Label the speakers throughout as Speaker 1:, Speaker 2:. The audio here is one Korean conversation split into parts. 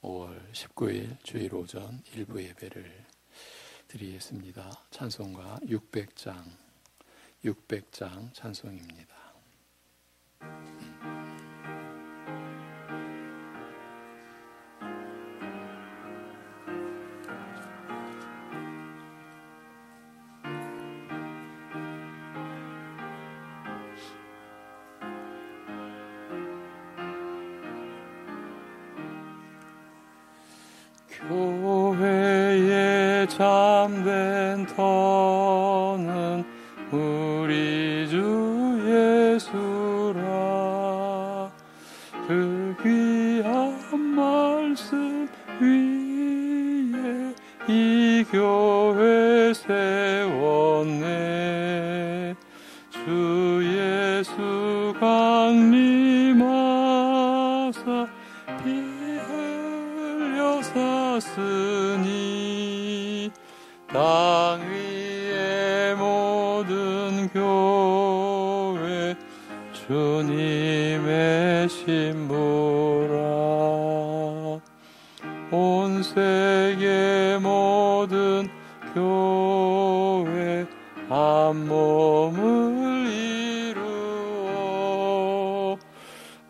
Speaker 1: 5월 19일 주일 오전 일부 예배를 드리겠습니다. 찬송가 600장 찬송입니다. 교회에 참된 터는 우리 주 예수라. 그 귀한 말씀 위에 이 교회 세웠네. 주 예수 강림하사 샀으니 땅 위의 모든 교회 주님의 신부라. 온 세계 모든 교회 한 몸을 이루어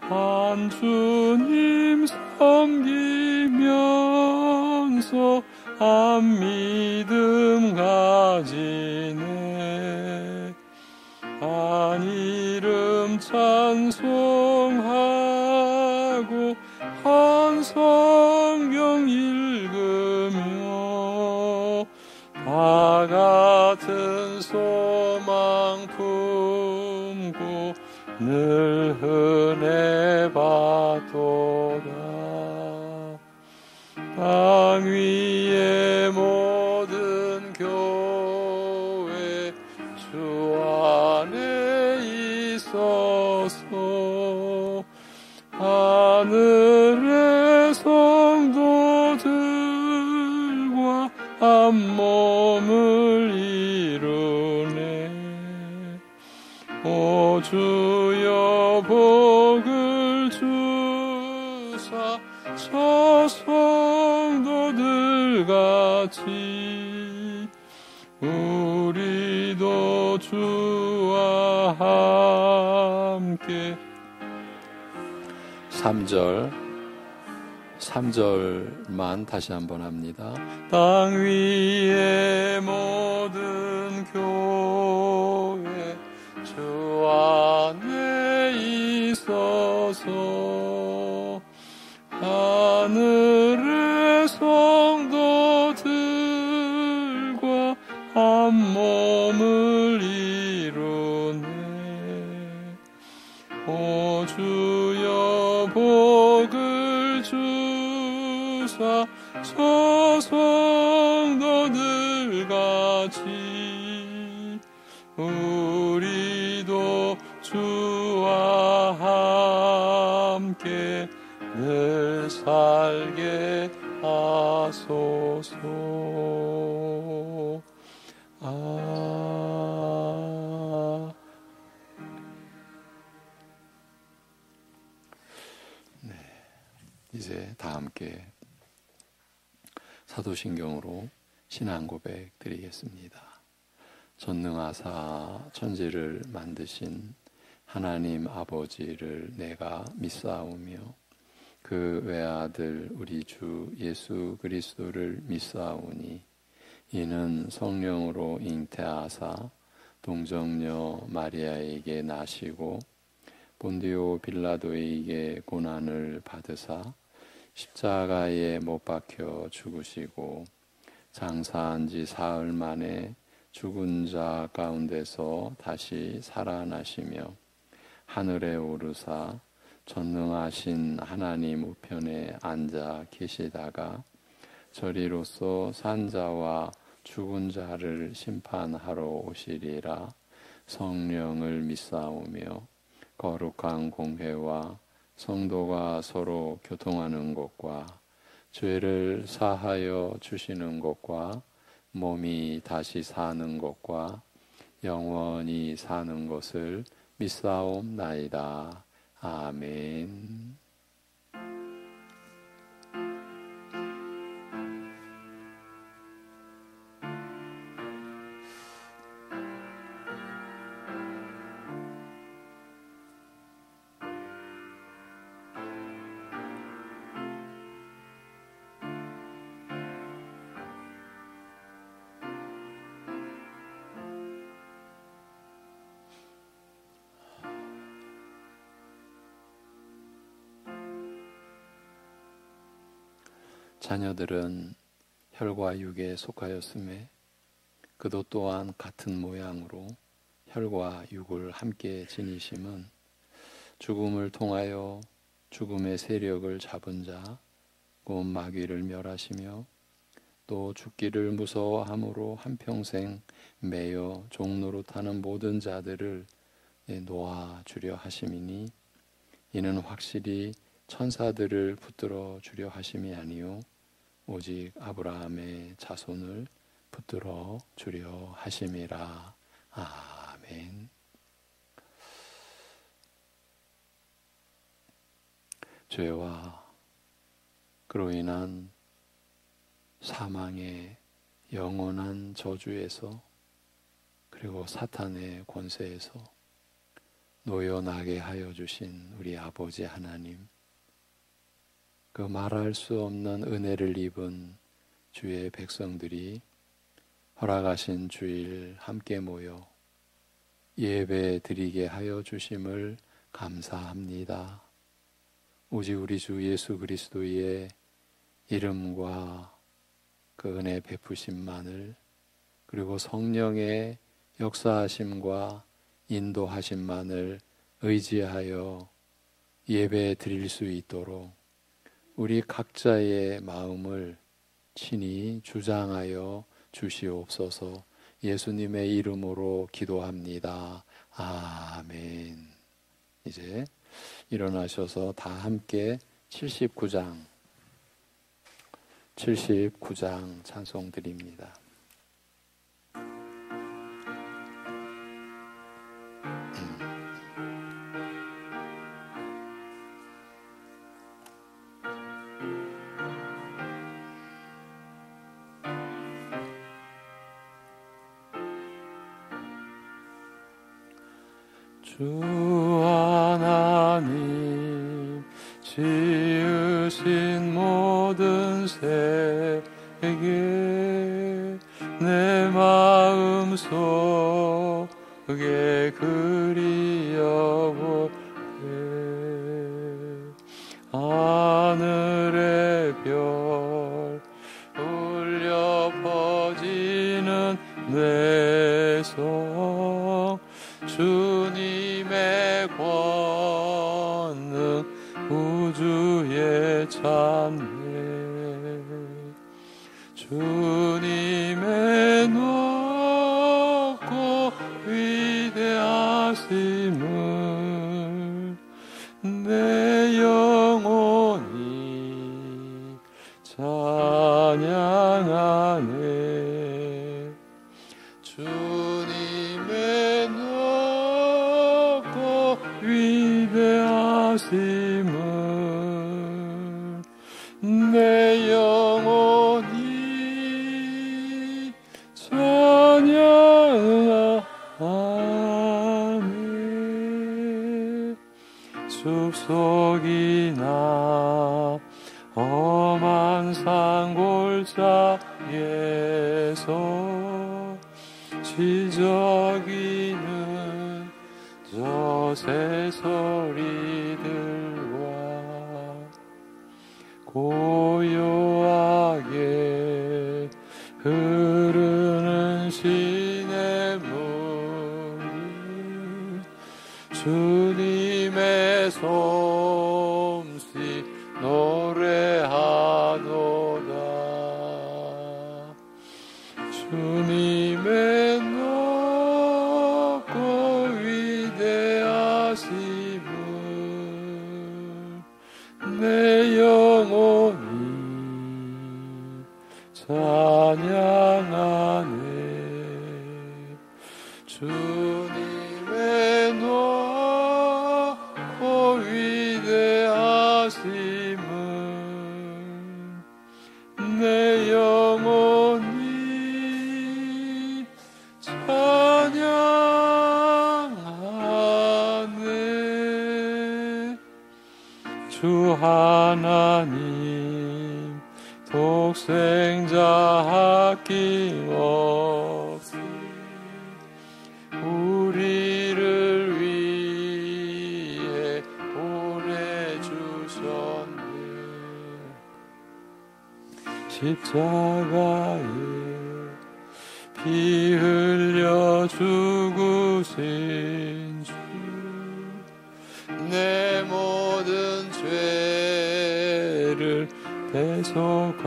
Speaker 1: 한 주님 섬기면서 한 믿음 가지네. 한 이름 찬송하고 한 성경 읽으며 다 같은 소망 품고 늘 은혜 받도다. 땅 위의 모든 교회 주 안에 있어서 하늘의 성도들과 한 몸을 이루네. 오 주여 복을 주사 저 성도들 같이 우리도 주와 함께 3절만 다시 한번 합니다. 땅 위의 모든 교회 주 안에 있어서 하늘의 성도들과 한 몸을 이루네. 오 주여 복을 주사 저 성도들 같이 우리도 주와 함께 늘 살게 하소서. 이제 다 함께 사도신경으로 신앙 고백 드리겠습니다. 전능하사 천지를 만드신 하나님 아버지를 내가 믿사오며 그 외아들 우리 주 예수 그리스도를 믿사오니 이는 성령으로 잉태하사 동정녀 마리아에게 나시고 본디오 빌라도에게 고난을 받으사 십자가에 못 박혀 죽으시고 장사한 지 사흘 만에 죽은 자 가운데서 다시 살아나시며 하늘에 오르사 전능하신 하나님 우편에 앉아 계시다가 저리로서 산자와 죽은 자를 심판하러 오시리라. 성령을 믿사오며 거룩한 공회와 성도가 서로 교통하는 것과 죄를 사하여 주시는 것과 몸이 다시 사는 것과 영원히 사는 것을 믿사옵나이다. 아멘. 자녀들은 혈과 육에 속하였음에 그도 또한 같은 모양으로 혈과 육을 함께 지니심은 죽음을 통하여 죽음의 세력을 잡은 자 곧 마귀를 멸하시며 또 죽기를 무서워함으로 한평생 매여 종노릇하는 모든 자들을 놓아주려 하심이니 이는 확실히 천사들을 붙들어 주려 하심이 아니요 오직 아브라함의 자손을 붙들어 주려 하심이라. 아멘. 죄와 그로 인한 사망의 영원한 저주에서 그리고 사탄의 권세에서 놓여나게 하여 주신 우리 아버지 하나님, 그 말할 수 없는 은혜를 입은 주의 백성들이 허락하신 주일 함께 모여 예배 드리게 하여 주심을 감사합니다. 오직 우리 주 예수 그리스도의 이름과 그 은혜 베푸심만을, 그리고 성령의 역사하심과 인도하심만을 의지하여 예배 드릴 수 있도록 우리 각자의 마음을 친히 주장하여 주시옵소서. 예수님의 이름으로 기도합니다. 아멘. 이제 일어나셔서 다 함께 79장 찬송 드립니다.
Speaker 2: 주 하나님 지으신 모든 세계 내 마음속에 그리워보네. 하늘의 별 울려 퍼지는 내 성 주님의 권능 우주의 찬美주님의 높고 위대하심을 내 영혼이 찬양하네. 주님의 높고 위대하심을 내 영혼이 찬양하네. 숲속이나 험한 산골짜기에서 지저귀는 저 새소리들과 고요하게 흐르는 시냇물이 주님의 솜씨 노래하도다. 주님의 높고 위대하심을 내 영혼이 찬양하네. 주님의 높고 위대하심을 내 영혼이 찬양하네. 주 하나님 독생자 아낌없이 우리를 위해 보내주셨네. 십자가에 피 흘려 죽으신 주, 내 모든 죄를 대속하셨네.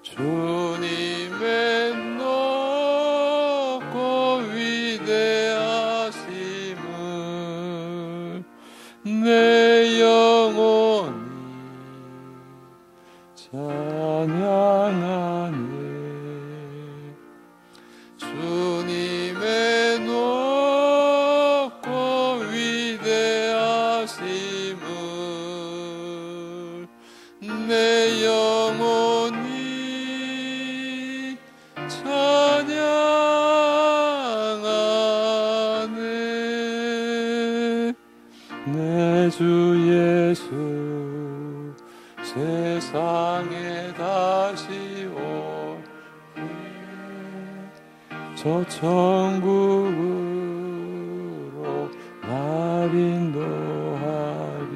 Speaker 2: 주님의 높고 위대하심을 내 영혼이 찬양하네. 주님의 높고 위대하심을 내 영혼이 찬양하네. 내 주 예수 세상에 다시 올 저 천국으로 날 인도하리.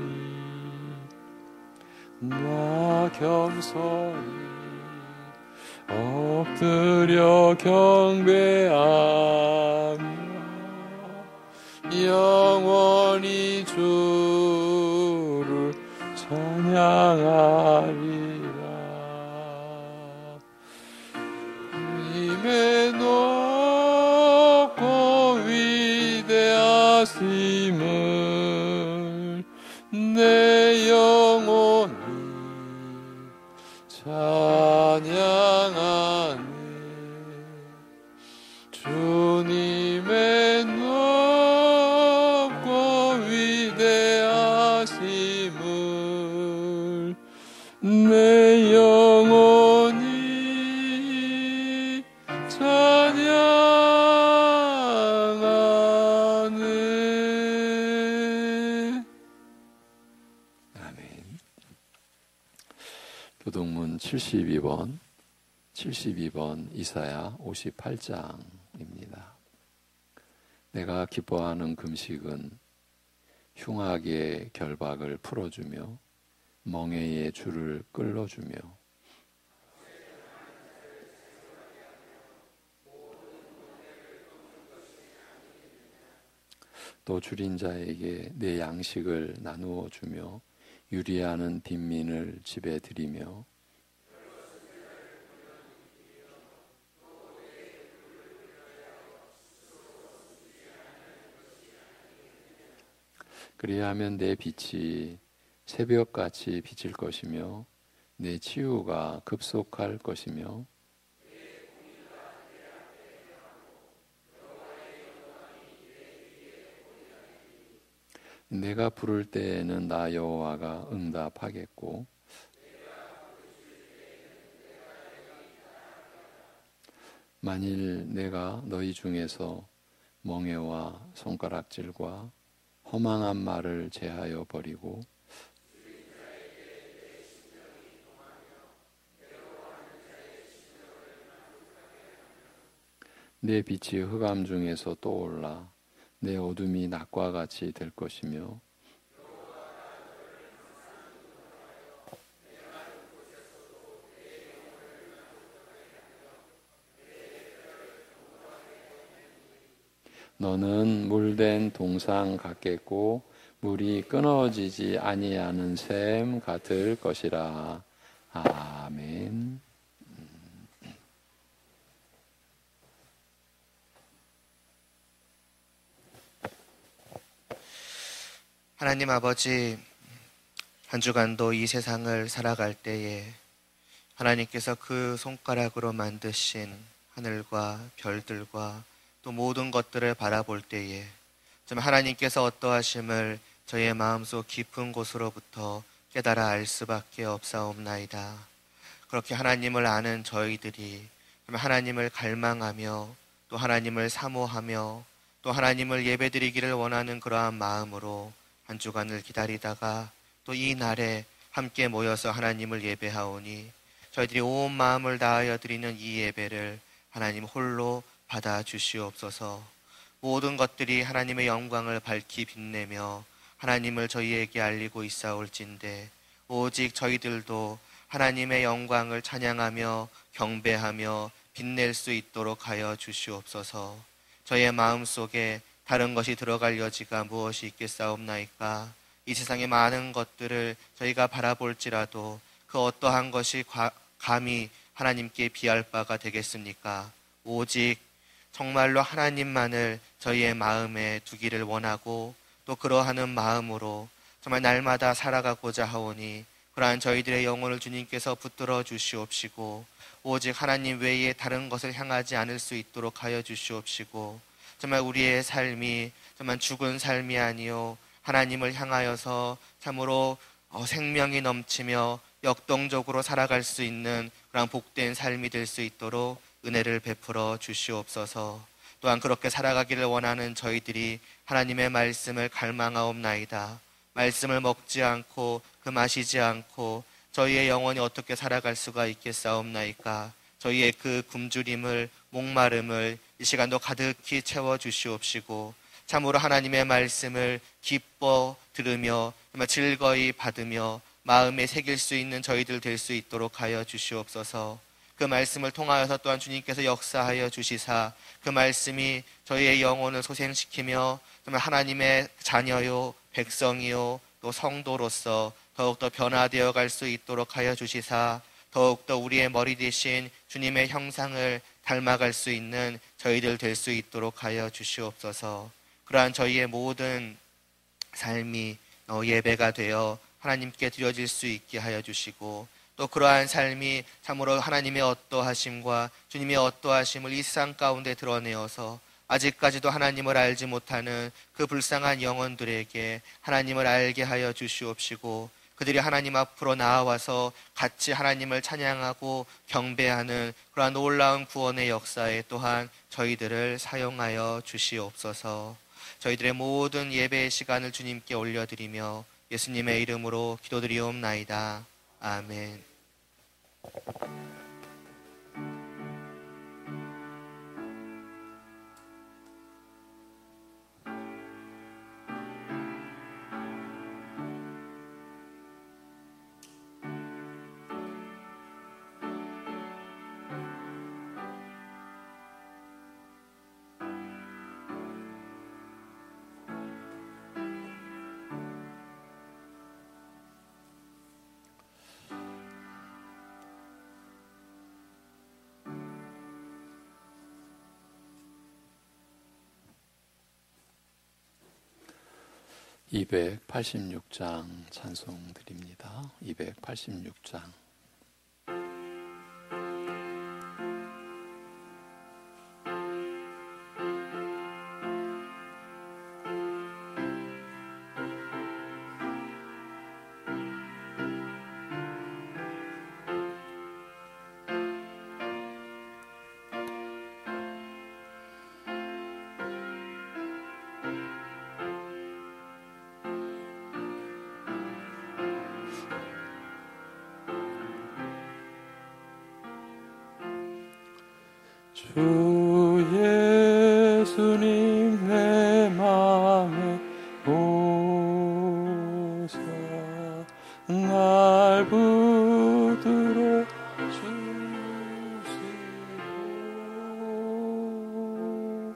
Speaker 2: 나 겸손히 엎드려 경배하며 영원히 주를 찬양하리라. 주님의 높고 위대하심을 내 영혼이 찬양하네. 주님의 높고 위대하심을 내 영혼이 찬양하네.
Speaker 1: 아멘. 교동문 72번 이사야 58장입니다. 내가 기뻐하는 금식은 흉악의 결박을 풀어주며 멍에의 줄을 끌어주며 또 줄인 자에게 내 양식을 나누어 주며 유리하는 빈민을 집에 들이며 그리하면 내 빛이 새벽같이 비칠 것이며 내 치유가 급속할 것이며 내가 부를 때에는 나 여호와가 응답하겠고 만일 내가 너희 중에서 멍에와 손가락질과 허망한 말을 제하여 버리고 내 빛이 흑암 중에서 떠올라 내 어둠이 낮과 같이 될 것이며 너는 물된 동상 같겠고 물이 끊어지지 아니하는 샘 같을 것이라. 아멘.
Speaker 3: 하나님 아버지, 한 주간도 이 세상을 살아갈 때에 하나님께서 그 손가락으로 만드신 하늘과 별들과 또 모든 것들을 바라볼 때에 좀 하나님께서 어떠하심을 저희의 마음속 깊은 곳으로부터 깨달아 알 수밖에 없사옵나이다. 그렇게 하나님을 아는 저희들이 하나님을 갈망하며 또 하나님을 사모하며 또 하나님을 예배드리기를 원하는 그러한 마음으로 한 주간을 기다리다가 또 이 날에 함께 모여서 하나님을 예배하오니 저희들이 온 마음을 다하여 드리는 이 예배를 하나님 홀로 받아 주시옵소서. 모든 것들이 하나님의 영광을 밝히 빛내며 하나님을 저희에게 알리고 있사올진대 오직 저희들도 하나님의 영광을 찬양하며 경배하며 빛낼 수 있도록 하여 주시옵소서. 저희의 마음속에 다른 것이 들어갈 여지가 무엇이 있겠사옵나이까. 이 세상의 많은 것들을 저희가 바라볼지라도 그 어떠한 것이 감히 하나님께 비할 바가 되겠습니까? 오직 정말로 하나님만을 저희의 마음에 두기를 원하고 또 그러하는 마음으로 정말 날마다 살아가고자 하오니 그러한 저희들의 영혼을 주님께서 붙들어 주시옵시고 오직 하나님 외에 다른 것을 향하지 않을 수 있도록 하여 주시옵시고 정말 우리의 삶이 정말 죽은 삶이 아니요 하나님을 향하여서 참으로 생명이 넘치며 역동적으로 살아갈 수 있는 그런 복된 삶이 될 수 있도록 은혜를 베풀어 주시옵소서. 또한 그렇게 살아가기를 원하는 저희들이 하나님의 말씀을 갈망하옵나이다. 말씀을 먹지 않고 그 마시지 않고 저희의 영혼이 어떻게 살아갈 수가 있겠사옵나이까. 저희의 그 굶주림을 목마름을 이 시간도 가득히 채워 주시옵시고 참으로 하나님의 말씀을 기뻐 들으며 정말 즐거이 받으며 마음에 새길 수 있는 저희들 될 수 있도록 하여 주시옵소서. 그 말씀을 통하여서 또한 주님께서 역사하여 주시사 그 말씀이 저희의 영혼을 소생시키며 정말 하나님의 자녀요 백성이요 또 성도로서 더욱더 변화되어 갈 수 있도록 하여 주시사 더욱더 우리의 머리 대신 주님의 형상을 닮아갈 수 있는 저희들 될 수 있도록 하여 주시옵소서. 그러한 저희의 모든 삶이 예배가 되어 하나님께 드려질 수 있게 하여 주시고 또 그러한 삶이 참으로 하나님의 어떠하심과 주님의 어떠하심을 이 세상 가운데 드러내어서 아직까지도 하나님을 알지 못하는 그 불쌍한 영혼들에게 하나님을 알게 하여 주시옵시고 그들이 하나님 앞으로 나와서 같이 하나님을 찬양하고 경배하는 그러한 놀라운 구원의 역사에 또한 저희들을 사용하여 주시옵소서. 저희들의 모든 예배의 시간을 주님께 올려드리며 예수님의 이름으로 기도드리옵나이다. 아멘.
Speaker 1: (286장) 찬송 드립니다. 286장.
Speaker 2: 주 예수님 내 맘에 오사 날 붙들어 주시고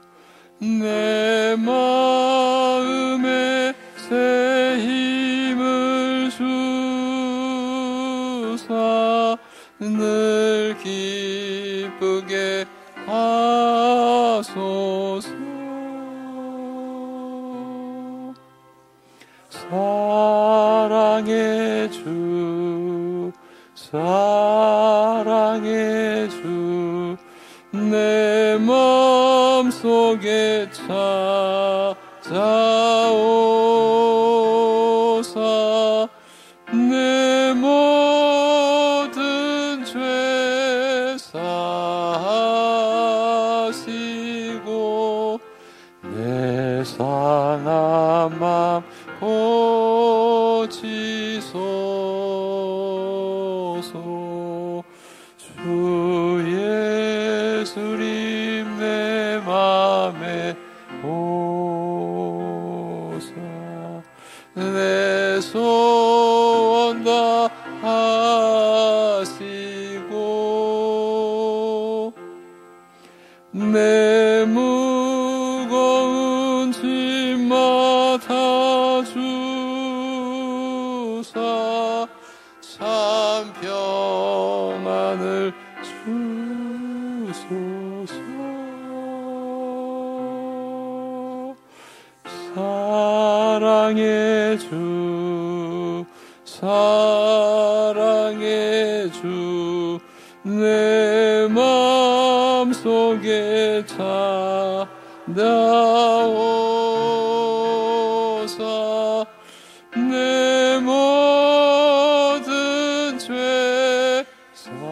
Speaker 2: 내 마음에 새 힘을 주사 늘 기쁘게 하소서. 사랑의 주 사랑의 주 내 마음속에 찾아오사 내 모든 죄 사하시고 내 상한 맘 고치소서. 주 예수님 내 맘에 오사 내 소원 다 주사 참 평안을 주소서. 사랑의 주 사랑의 주 내 맘속에 찾아오사 내 모든 죄 사하시고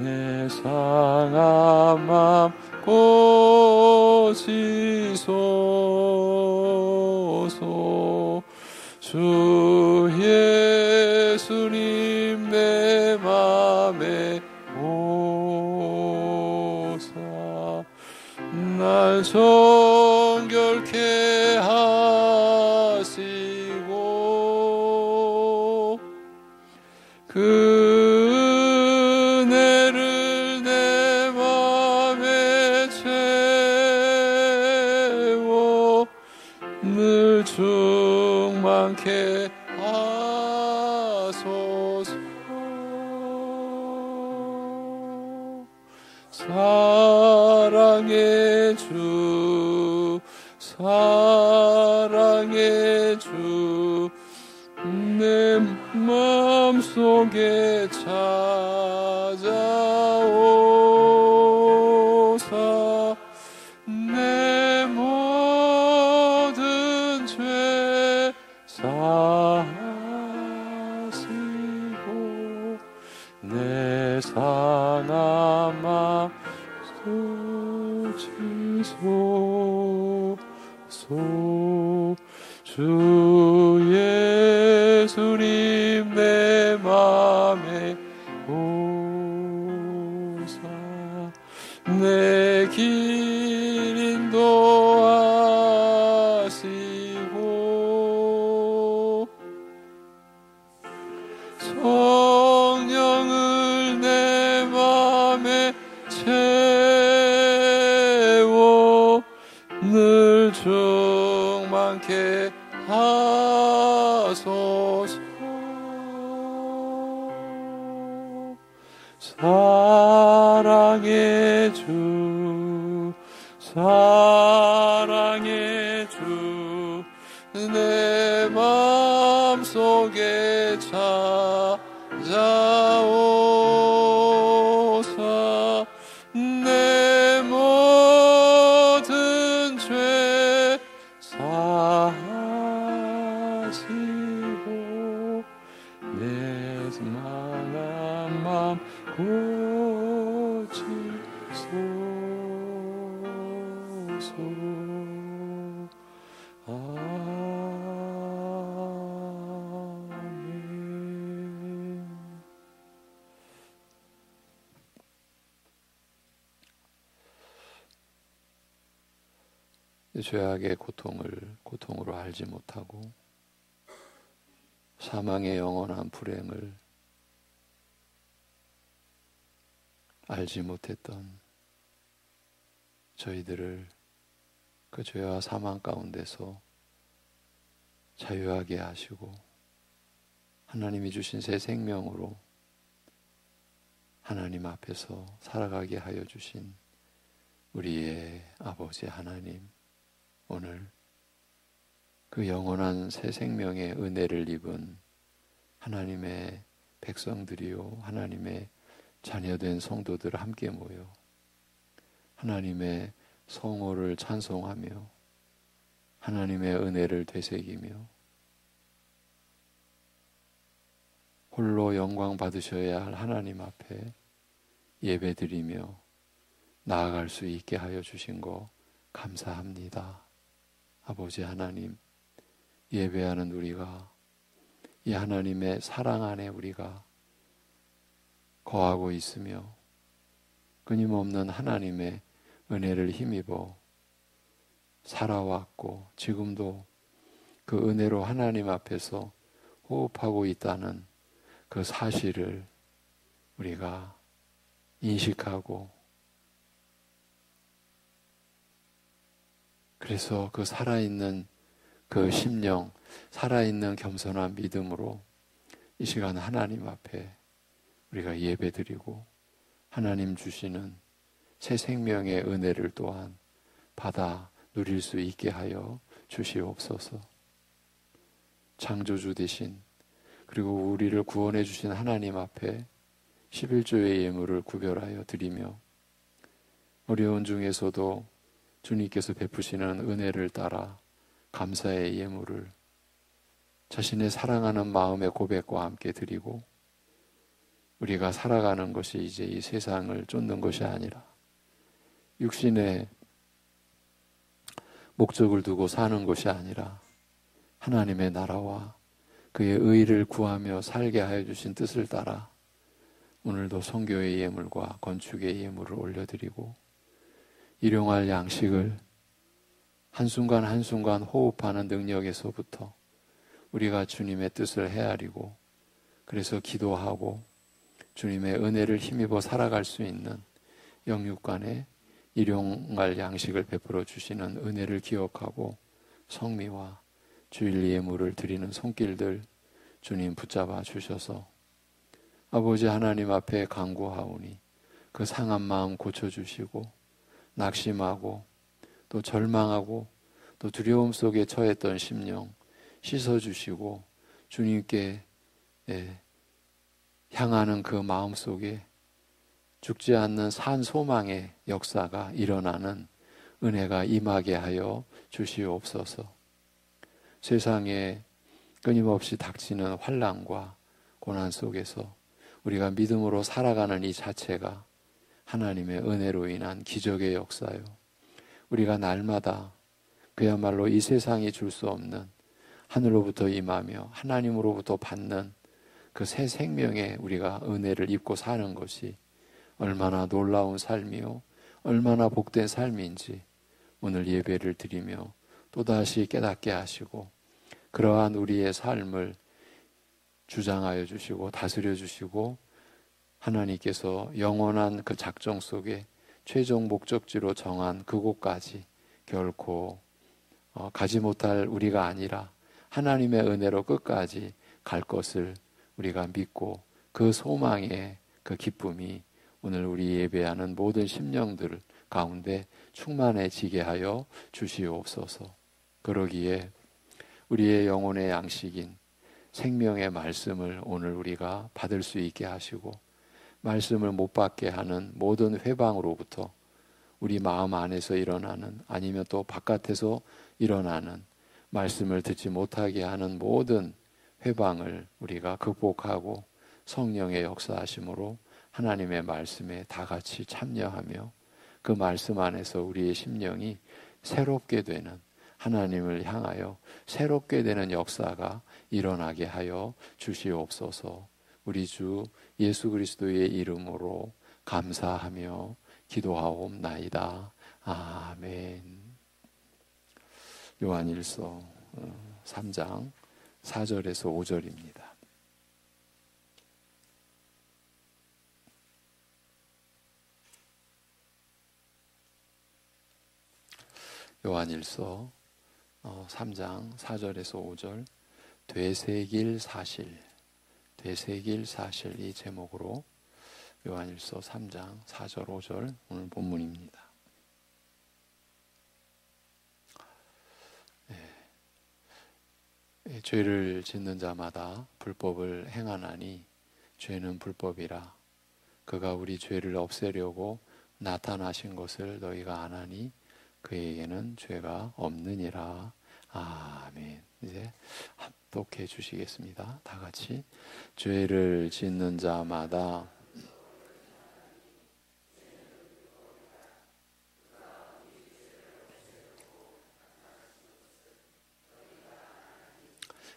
Speaker 2: 내 상한 맘 고치소서. 주 예수님 내 맘에 오사 날 정결케 하시고 그 은혜를 내 맘에 채워 늘 충만케 하소서. 사랑의 주 사랑의 주 내 맘속에 찾아오사 내 모든 죄 사하시고 내 상한 맘 고치소서. 주 예수님 내 맘에 오사 내 길 인도하시고 성령을 내 맘에 채워 늘 충만케 하소서. 사랑의 주 사랑의 주 내 맘속에 찾아오사 내 모든 죄 사하시고 내 상한 맘 고치소서. 아멘.
Speaker 1: 죄악의 고통으로 알지 못하고 사망의 영원한 불행을 알지 못했던 저희들을 그 죄와 사망 가운데서 자유하게 하시고 하나님이 주신 새 생명으로 하나님 앞에서 살아가게 하여 주신 우리의 아버지 하나님, 오늘 그 영원한 새 생명의 은혜를 입은 하나님의 백성들이요 하나님의 자녀된 성도들 함께 모여 하나님의 성호를 찬송하며 하나님의 은혜를 되새기며 홀로 영광 받으셔야 할 하나님 앞에 예배드리며 나아갈 수 있게 하여 주신 거 감사합니다. 아버지 하나님, 예배하는 우리가 이 하나님의 사랑 안에 우리가 거하고 있으며 끊임없는 하나님의 은혜를 힘입어 살아왔고 지금도 그 은혜로 하나님 앞에서 호흡하고 있다는 그 사실을 우리가 인식하고 그래서 그 살아있는 그 심령, 살아있는 겸손한 믿음으로 이 시간 하나님 앞에 우리가 예배드리고 하나님 주시는 새 생명의 은혜를 또한 받아 누릴 수 있게 하여 주시옵소서. 창조주 되신 그리고 우리를 구원해 주신 하나님 앞에 11조의 예물을 구별하여 드리며 어려운 중에서도 주님께서 베푸시는 은혜를 따라 감사의 예물을 자신의 사랑하는 마음의 고백과 함께 드리고 우리가 살아가는 것이 이제 이 세상을 쫓는 것이 아니라 육신의 목적을 두고 사는 것이 아니라 하나님의 나라와 그의 의를 구하며 살게 하여 주신 뜻을 따라 오늘도 선교의 예물과 건축의 예물을 올려드리고 일용할 양식을 한순간 한순간 호흡하는 능력에서부터 우리가 주님의 뜻을 헤아리고 그래서 기도하고 주님의 은혜를 힘입어 살아갈 수 있는 영육간의 일용할 양식을 베풀어 주시는 은혜를 기억하고 성미와 주일 예물을 드리는 손길들 주님 붙잡아 주셔서 아버지 하나님 앞에 간구하오니 그 상한 마음 고쳐주시고 낙심하고 또 절망하고 또 두려움 속에 처했던 심령 씻어주시고 주님께 향하는 그 마음 속에 죽지 않는 산 소망의 역사가 일어나는 은혜가 임하게 하여 주시옵소서. 세상에 끊임없이 닥치는 환난과 고난 속에서 우리가 믿음으로 살아가는 이 자체가 하나님의 은혜로 인한 기적의 역사요. 우리가 날마다 그야말로 이 세상이 줄 수 없는 하늘로부터 임하며 하나님으로부터 받는 그 새 생명의 우리가 은혜를 입고 사는 것이 얼마나 놀라운 삶이요 얼마나 복된 삶인지 오늘 예배를 드리며 또다시 깨닫게 하시고 그러한 우리의 삶을 주장하여 주시고 다스려 주시고 하나님께서 영원한 그 작정 속에 최종 목적지로 정한 그곳까지 결코 가지 못할 우리가 아니라 하나님의 은혜로 끝까지 갈 것을 우리가 믿고 그 소망의 그 기쁨이 오늘 우리 예배하는 모든 심령들 가운데 충만해지게 하여 주시옵소서. 그러기에 우리의 영혼의 양식인 생명의 말씀을 오늘 우리가 받을 수 있게 하시고 말씀을 못 받게 하는 모든 회방으로부터 우리 마음 안에서 일어나는 아니면 또 바깥에서 일어나는 말씀을 듣지 못하게 하는 모든 회방을 우리가 극복하고 성령의 역사하심으로 하나님의 말씀에 다 같이 참여하며 그 말씀 안에서 우리의 심령이 새롭게 되는 하나님을 향하여 새롭게 되는 역사가 일어나게 하여 주시옵소서. 우리 주 예수 그리스도의 이름으로 감사하며 기도하옵나이다. 아멘. 요한일서 3장 4절에서 5절입니다. 요한일서 3장 4절에서 5절 되새길 사실 이 제목으로 요한일서 3장 4절 5절 오늘 본문입니다. 죄를 짓는 자마다 불법을 행하나니 죄는 불법이라 그가 우리 죄를 없애려고 나타나신 것을 너희가 아나니 그에게는 죄가 없느니라. 아멘. 이제 합독해 주시겠습니다. 다 같이. 죄를 짓는 자마다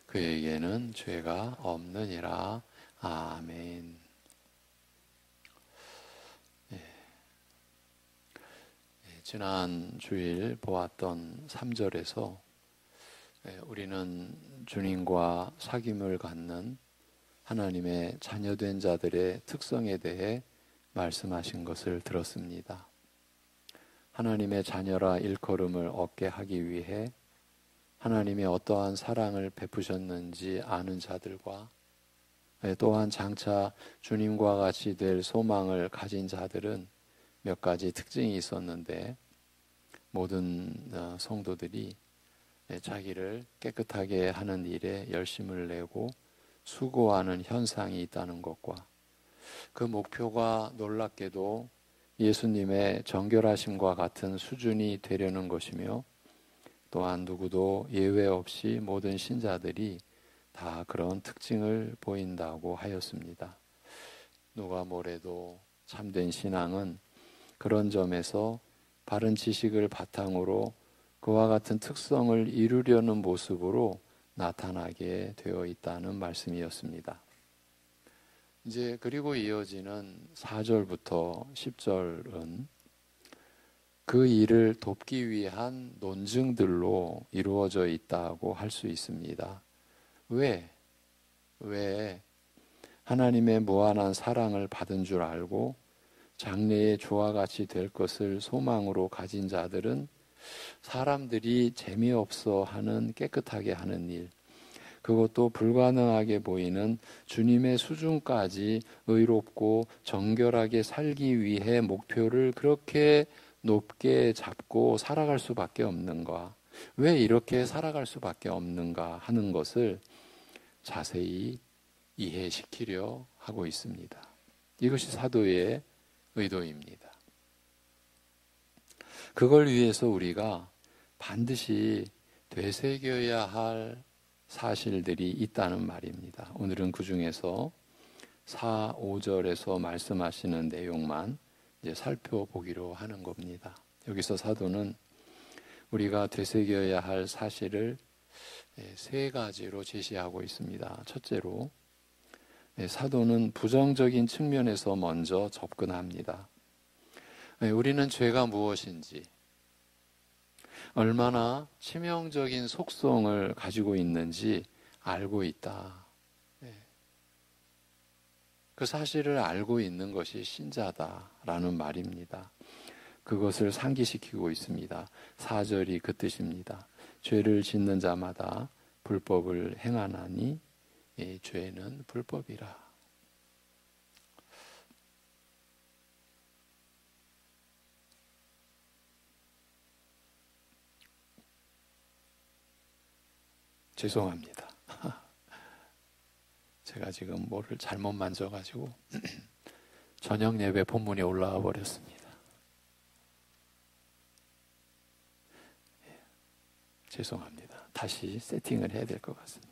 Speaker 1: 그에게는 죄가 없느니라. 아멘. 지난 주일 보았던 3절에서 우리는 주님과 사귐을 갖는 하나님의 자녀된 자들의 특성에 대해 말씀하신 것을 들었습니다. 하나님의 자녀라 일컬음을 얻게 하기 위해 하나님이 어떠한 사랑을 베푸셨는지 아는 자들과 또한 장차 주님과 같이 될 소망을 가진 자들은 몇 가지 특징이 있었는데 모든 성도들이 자기를 깨끗하게 하는 일에 열심을 내고 수고하는 현상이 있다는 것과 그 목표가 놀랍게도 예수님의 정결하심과 같은 수준이 되려는 것이며 또한 누구도 예외 없이 모든 신자들이 다 그런 특징을 보인다고 하였습니다. 누가 뭐래도 참된 신앙은 그런 점에서 바른 지식을 바탕으로 그와 같은 특성을 이루려는 모습으로 나타나게 되어 있다는 말씀이었습니다. 이제 그리고 이어지는 4절부터 10절은 그 일을 돕기 위한 논증들로 이루어져 있다고 할 수 있습니다. 왜 하나님의 무한한 사랑을 받은 줄 알고 장래의 조와 같이 될 것을 소망으로 가진 자들은 사람들이 재미없어 하는 깨끗하게 하는 일, 그것도 불가능하게 보이는 주님의 수준까지 의롭고 정결하게 살기 위해 목표를 그렇게 높게 잡고 살아갈 수밖에 없는가, 왜 이렇게 살아갈 수밖에 없는가 하는 것을 자세히 이해시키려 하고 있습니다. 이것이 사도의 의도입니다. 그걸 위해서 우리가 반드시 되새겨야 할 사실들이 있다는 말입니다. 오늘은 그 중에서 4, 5절에서 말씀하시는 내용만 이제 살펴보기로 하는 겁니다. 여기서 사도는 우리가 되새겨야 할 사실을 세 가지로 제시하고 있습니다. 첫째로 사도는 부정적인 측면에서 먼저 접근합니다. 우리는 죄가 무엇인지, 얼마나 치명적인 속성을 가지고 있는지 알고 있다. 그 사실을 알고 있는 것이 신자다라는 말입니다. 그것을 상기시키고 있습니다. 4절이 그 뜻입니다. 죄를 짓는 자마다 불법을 행하나니 죄는 불법이라. 죄송합니다. 제가 지금 뭐를 잘못 만져가지고 저녁 예배 본문에 올라와 버렸습니다. 죄송합니다. 다시 세팅을 해야 될 것 같습니다.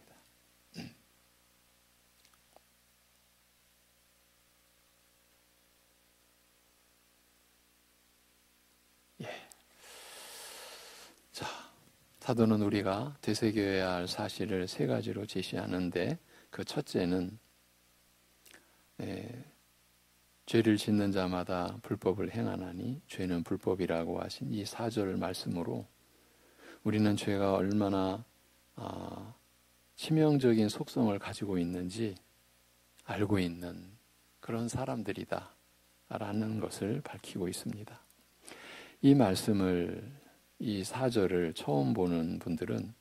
Speaker 1: 자, 사도는 우리가 되새겨야 할 사실을 세 가지로 제시하는데 그 첫째는 죄를 짓는 자마다 불법을 행하나니 죄는 불법이라고 하신 이 4절 말씀으로 우리는 죄가 얼마나 치명적인 속성을 가지고 있는지 알고 있는 그런 사람들이다 라는 것을 밝히고 있습니다. 이 말씀을, 이 4절을 처음 보는 분들은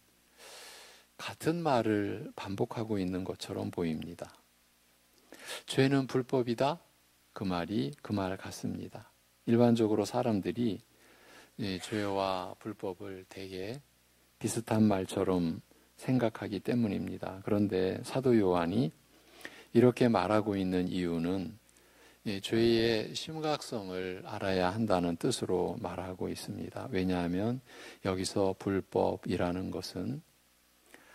Speaker 1: 같은 말을 반복하고 있는 것처럼 보입니다. 죄는 불법이다? 그 말이 그 말 같습니다. 일반적으로 사람들이 죄와 불법을 되게 비슷한 말처럼 생각하기 때문입니다. 그런데 사도 요한이 이렇게 말하고 있는 이유는 죄의 심각성을 알아야 한다는 뜻으로 말하고 있습니다. 왜냐하면 여기서 불법이라는 것은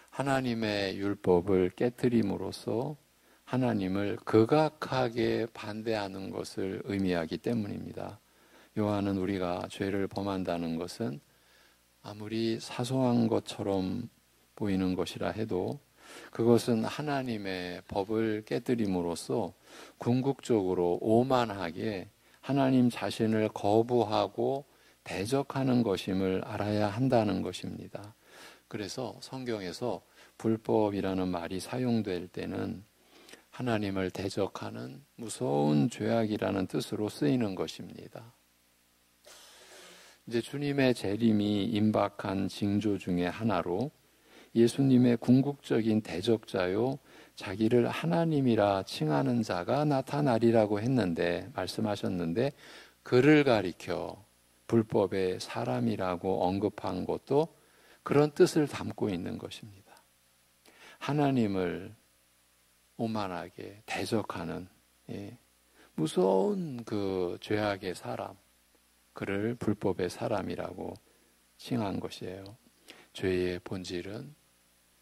Speaker 1: 하나님의 율법을 깨트림으로써 하나님을 극악하게 반대하는 것을 의미하기 때문입니다. 요한은 우리가 죄를 범한다는 것은 아무리 사소한 것처럼 보이는 것이라 해도 그것은 하나님의 법을 깨뜨림으로써 궁극적으로 오만하게 하나님 자신을 거부하고 대적하는 것임을 알아야 한다는 것입니다. 그래서 성경에서 불법이라는 말이 사용될 때는 하나님을 대적하는 무서운 죄악이라는 뜻으로 쓰이는 것입니다. 이제 주님의 재림이 임박한 징조 중에 하나로 예수님의 궁극적인 대적자요 자기를 하나님이라 칭하는 자가 나타나리라고 했는데 말씀하셨는데 그를 가리켜 불법의 사람이라고 언급한 것도 그런 뜻을 담고 있는 것입니다. 하나님을 오만하게 대적하는 무서운 그 죄악의 사람, 그를 불법의 사람이라고 칭한 것이에요. 죄의 본질은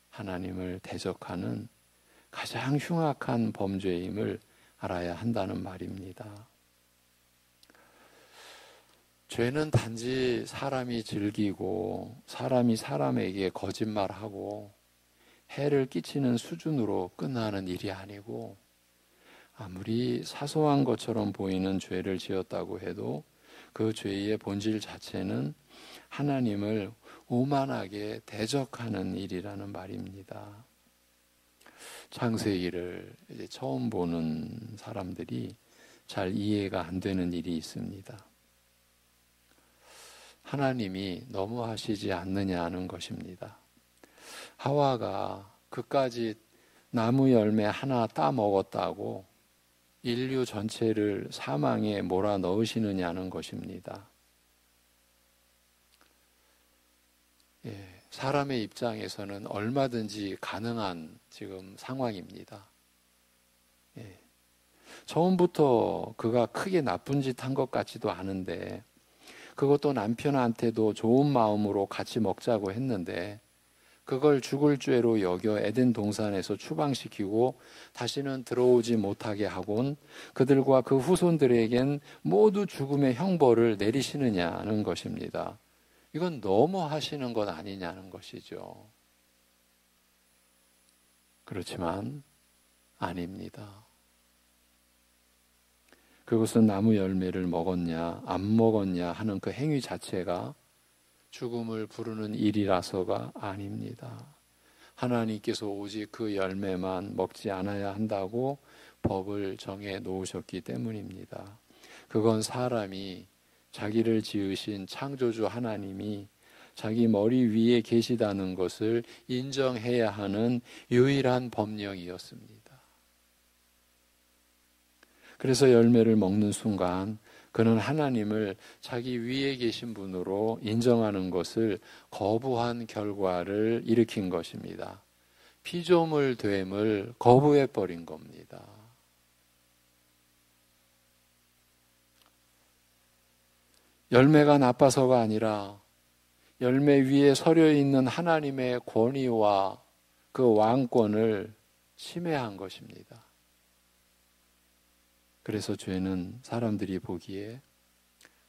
Speaker 1: 하나님을 대적하는 가장 흉악한 범죄임을 알아야 한다는 말입니다. 죄는 단지 사람이 즐기고 사람이 사람에게 거짓말하고 해를 끼치는 수준으로 끝나는 일이 아니고 아무리 사소한 것처럼 보이는 죄를 지었다고 해도 그 죄의 본질 자체는 하나님을 오만하게 대적하는 일이라는 말입니다. 창세기를 이제 처음 보는 사람들이 잘 이해가 안 되는 일이 있습니다. 하나님이 너무하시지 않느냐는 것입니다. 하와가 그까지 나무 열매 하나 따먹었다고 인류 전체를 사망에 몰아넣으시느냐는 것입니다. 사람의 입장에서는 얼마든지 가능한 지금 상황입니다. 처음부터 그가 크게 나쁜 짓 한 것 같지도 않은데 그것도 남편한테도 좋은 마음으로 같이 먹자고 했는데 그걸 죽을 죄로 여겨 에덴 동산에서 추방시키고 다시는 들어오지 못하게 하곤 그들과 그 후손들에겐 모두 죽음의 형벌을 내리시느냐는 것입니다. 이건 너무 하시는 것 아니냐는 것이죠. 그렇지만 아닙니다. 그것은 나무 열매를 먹었냐 안 먹었냐 하는 그 행위 자체가 죽음을 부르는 일이라서가 아닙니다. 하나님께서 오직 그 열매만 먹지 않아야 한다고 법을 정해 놓으셨기 때문입니다. 그건 사람이 자기를 지으신 창조주 하나님이 자기 머리 위에 계시다는 것을 인정해야 하는 유일한 법령이었습니다. 그래서 열매를 먹는 순간 그는 하나님을 자기 위에 계신 분으로 인정하는 것을 거부한 결과를 일으킨 것입니다. 피조물 됨을 거부해버린 겁니다. 열매가 나빠서가 아니라 열매 위에 서려 있는 하나님의 권위와 그 왕권을 침해한 것입니다. 그래서 죄는 사람들이 보기에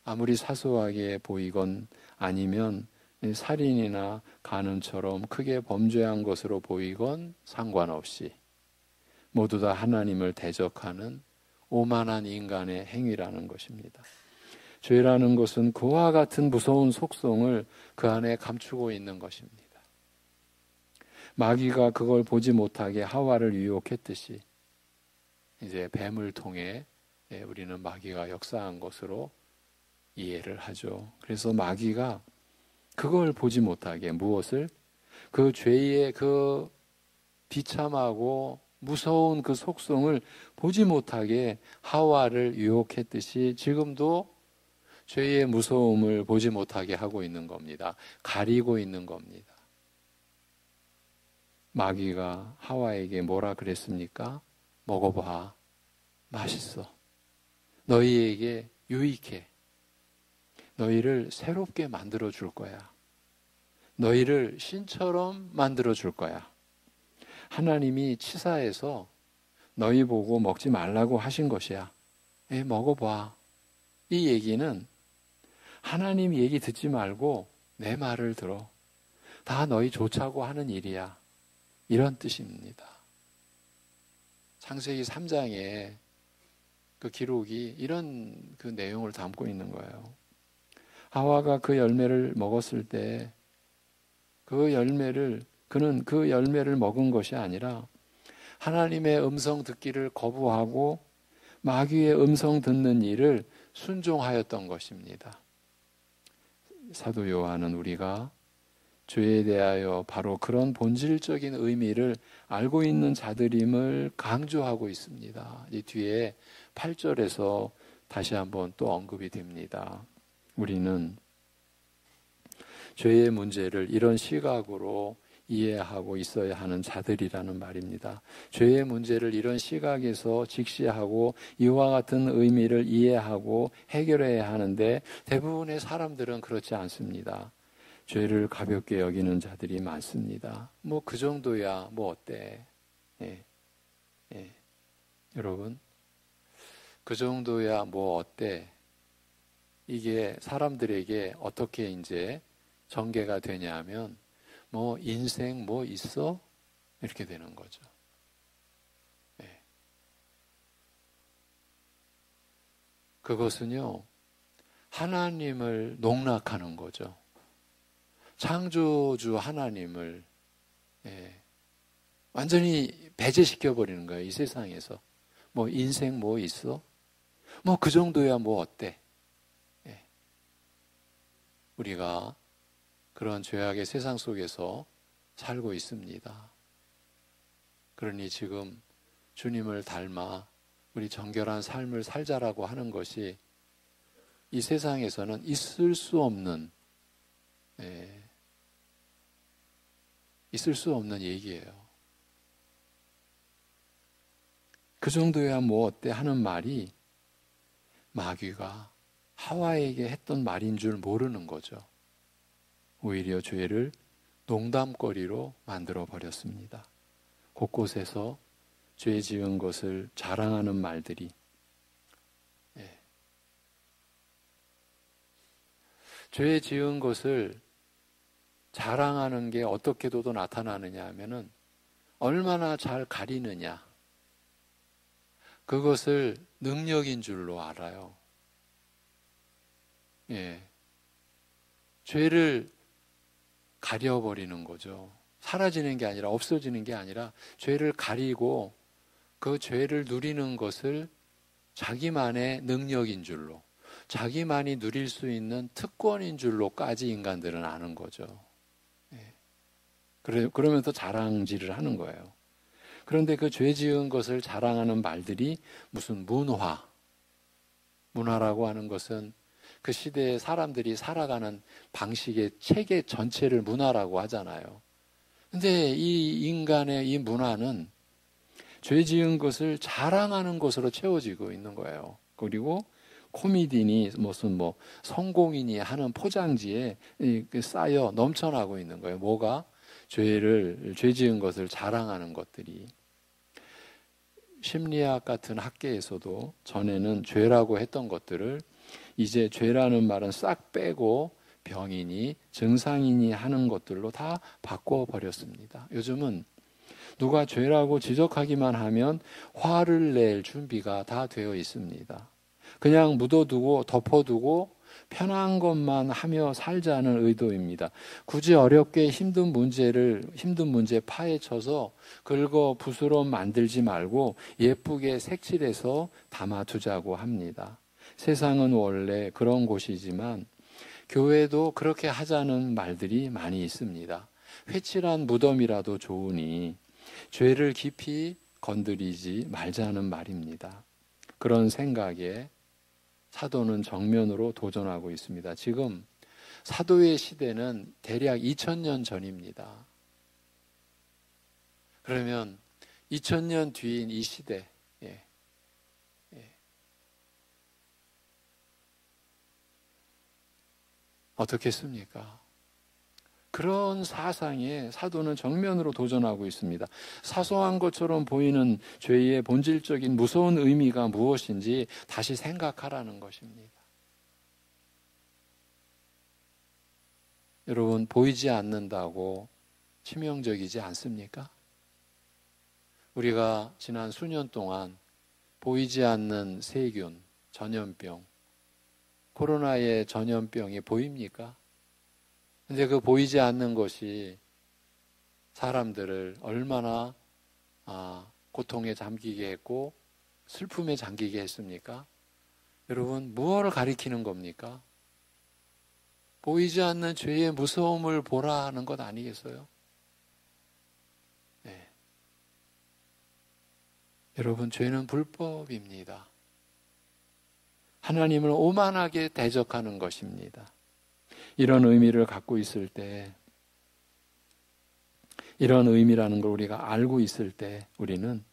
Speaker 1: 아무리 사소하게 보이건 아니면 살인이나 간음처럼 크게 범죄한 것으로 보이건 상관없이 모두 다 하나님을 대적하는 오만한 인간의 행위라는 것입니다. 죄라는 것은 그와 같은 무서운 속성을 그 안에 감추고 있는 것입니다. 마귀가 그걸 보지 못하게 하와를 유혹했듯이 이제 뱀을 통해 우리는 마귀가 역사한 것으로 이해를 하죠. 그래서 마귀가 그걸 보지 못하게 무엇을? 그 죄의 그 비참하고 무서운 그 속성을 보지 못하게 하와를 유혹했듯이 지금도 죄의 무서움을 보지 못하게 하고 있는 겁니다. 가리고 있는 겁니다. 마귀가 하와에게 뭐라 그랬습니까? 먹어봐. 맛있어. 너희에게 유익해. 너희를 새롭게 만들어 줄 거야. 너희를 신처럼 만들어 줄 거야. 하나님이 치사해서 너희 보고 먹지 말라고 하신 것이야. 먹어봐. 이 얘기는 하나님 얘기 듣지 말고 내 말을 들어. 다 너희 좋자고 하는 일이야. 이런 뜻입니다. 창세기 3장에 그 기록이 이런 그 내용을 담고 있는 거예요. 하와가 그 열매를 먹었을 때 그는 그 열매를 먹은 것이 아니라 하나님의 음성 듣기를 거부하고 마귀의 음성 듣는 일을 순종하였던 것입니다. 사도 요한은 우리가 죄에 대하여 바로 그런 본질적인 의미를 알고 있는 자들임을 강조하고 있습니다. 이 뒤에 8절에서 다시 한번 또 언급이 됩니다. 우리는 죄의 문제를 이런 시각으로 이해하고 있어야 하는 자들이라는 말입니다. 죄의 문제를 이런 시각에서 직시하고 이와 같은 의미를 이해하고 해결해야 하는데 대부분의 사람들은 그렇지 않습니다. 죄를 가볍게 여기는 자들이 많습니다. 뭐 그 정도야 뭐 어때? 예. 여러분, 그 정도야 뭐 어때? 이게 사람들에게 어떻게 이제 전개가 되냐면 뭐 인생 뭐 있어? 이렇게 되는 거죠. 예. 그것은요, 하나님을 농락하는 거죠. 창조주 하나님을 완전히 배제시켜버리는 거예요. 이 세상에서. 뭐 인생 뭐 있어? 뭐 그 정도야 뭐 어때? 우리가 그런 죄악의 세상 속에서 살고 있습니다. 그러니 지금 주님을 닮아 우리 정결한 삶을 살자라고 하는 것이 이 세상에서는 있을 수 없는 얘기예요. 그 정도야 뭐 어때 하는 말이 마귀가 하와에게 했던 말인 줄 모르는 거죠. 오히려 죄를 농담거리로 만들어 버렸습니다. 곳곳에서 죄 지은 것을 자랑하는 말들이 죄 지은 것을 자랑하는 게 어떻게도 나타나느냐 하면은 얼마나 잘 가리느냐, 그것을 능력인 줄로 알아요. 죄를 가려버리는 거죠. 사라지는 게 아니라, 없어지는 게 아니라 죄를 가리고 그 죄를 누리는 것을 자기만의 능력인 줄로, 자기만이 누릴 수 있는 특권인 줄로까지 인간들은 아는 거죠. 그러면서 자랑질을 하는 거예요. 그런데 그 죄 지은 것을 자랑하는 말들이 무슨 문화라고 하는 것은 그 시대에 사람들이 살아가는 방식의 체계 전체를 문화라고 하잖아요. 근데 이 인간의 이 문화는 죄 지은 것을 자랑하는 것으로 채워지고 있는 거예요. 그리고 코미디니 무슨 뭐 성공이니 하는 포장지에 쌓여 넘쳐나고 있는 거예요. 뭐가? 죄 지은 것을 자랑하는 것들이. 심리학 같은 학계에서도 전에는 죄라고 했던 것들을 이제 죄라는 말은 싹 빼고 병이니 증상이니 하는 것들로 다 바꿔버렸습니다. 요즘은 누가 죄라고 지적하기만 하면 화를 낼 준비가 다 되어 있습니다. 그냥 묻어두고 덮어두고 편한 것만 하며 살자는 의도입니다. 굳이 어렵게 힘든 문제 파헤쳐서 긁어 붓으로 만들지 말고 예쁘게 색칠해서 담아두자고 합니다. 세상은 원래 그런 곳이지만 교회도 그렇게 하자는 말들이 많이 있습니다. 회칠한 무덤이라도 좋으니 죄를 깊이 건드리지 말자는 말입니다. 그런 생각에 사도는 정면으로 도전하고 있습니다. 지금 사도의 시대는 대략 2000년 전입니다. 그러면 2000년 뒤인 이 시대, 어떻겠습니까? 그런 사상에 사도는 정면으로 도전하고 있습니다. 사소한 것처럼 보이는 죄의 본질적인 무서운 의미가 무엇인지 다시 생각하라는 것입니다. 여러분, 보이지 않는다고 치명적이지 않습니까? 우리가 지난 수년 동안 보이지 않는 세균, 전염병, 코로나의 전염병이 보입니까? 근데 그 보이지 않는 것이 사람들을 얼마나 고통에 잠기게 했고 슬픔에 잠기게 했습니까? 여러분, 무엇을 가리키는 겁니까? 보이지 않는 죄의 무서움을 보라는 것 아니겠어요? 네. 여러분, 죄는 불법입니다. 하나님을 오만하게 대적하는 것입니다. 이런 의미를 갖고 있을 때, 이런 의미라는 걸 우리가 알고 있을 때 우리는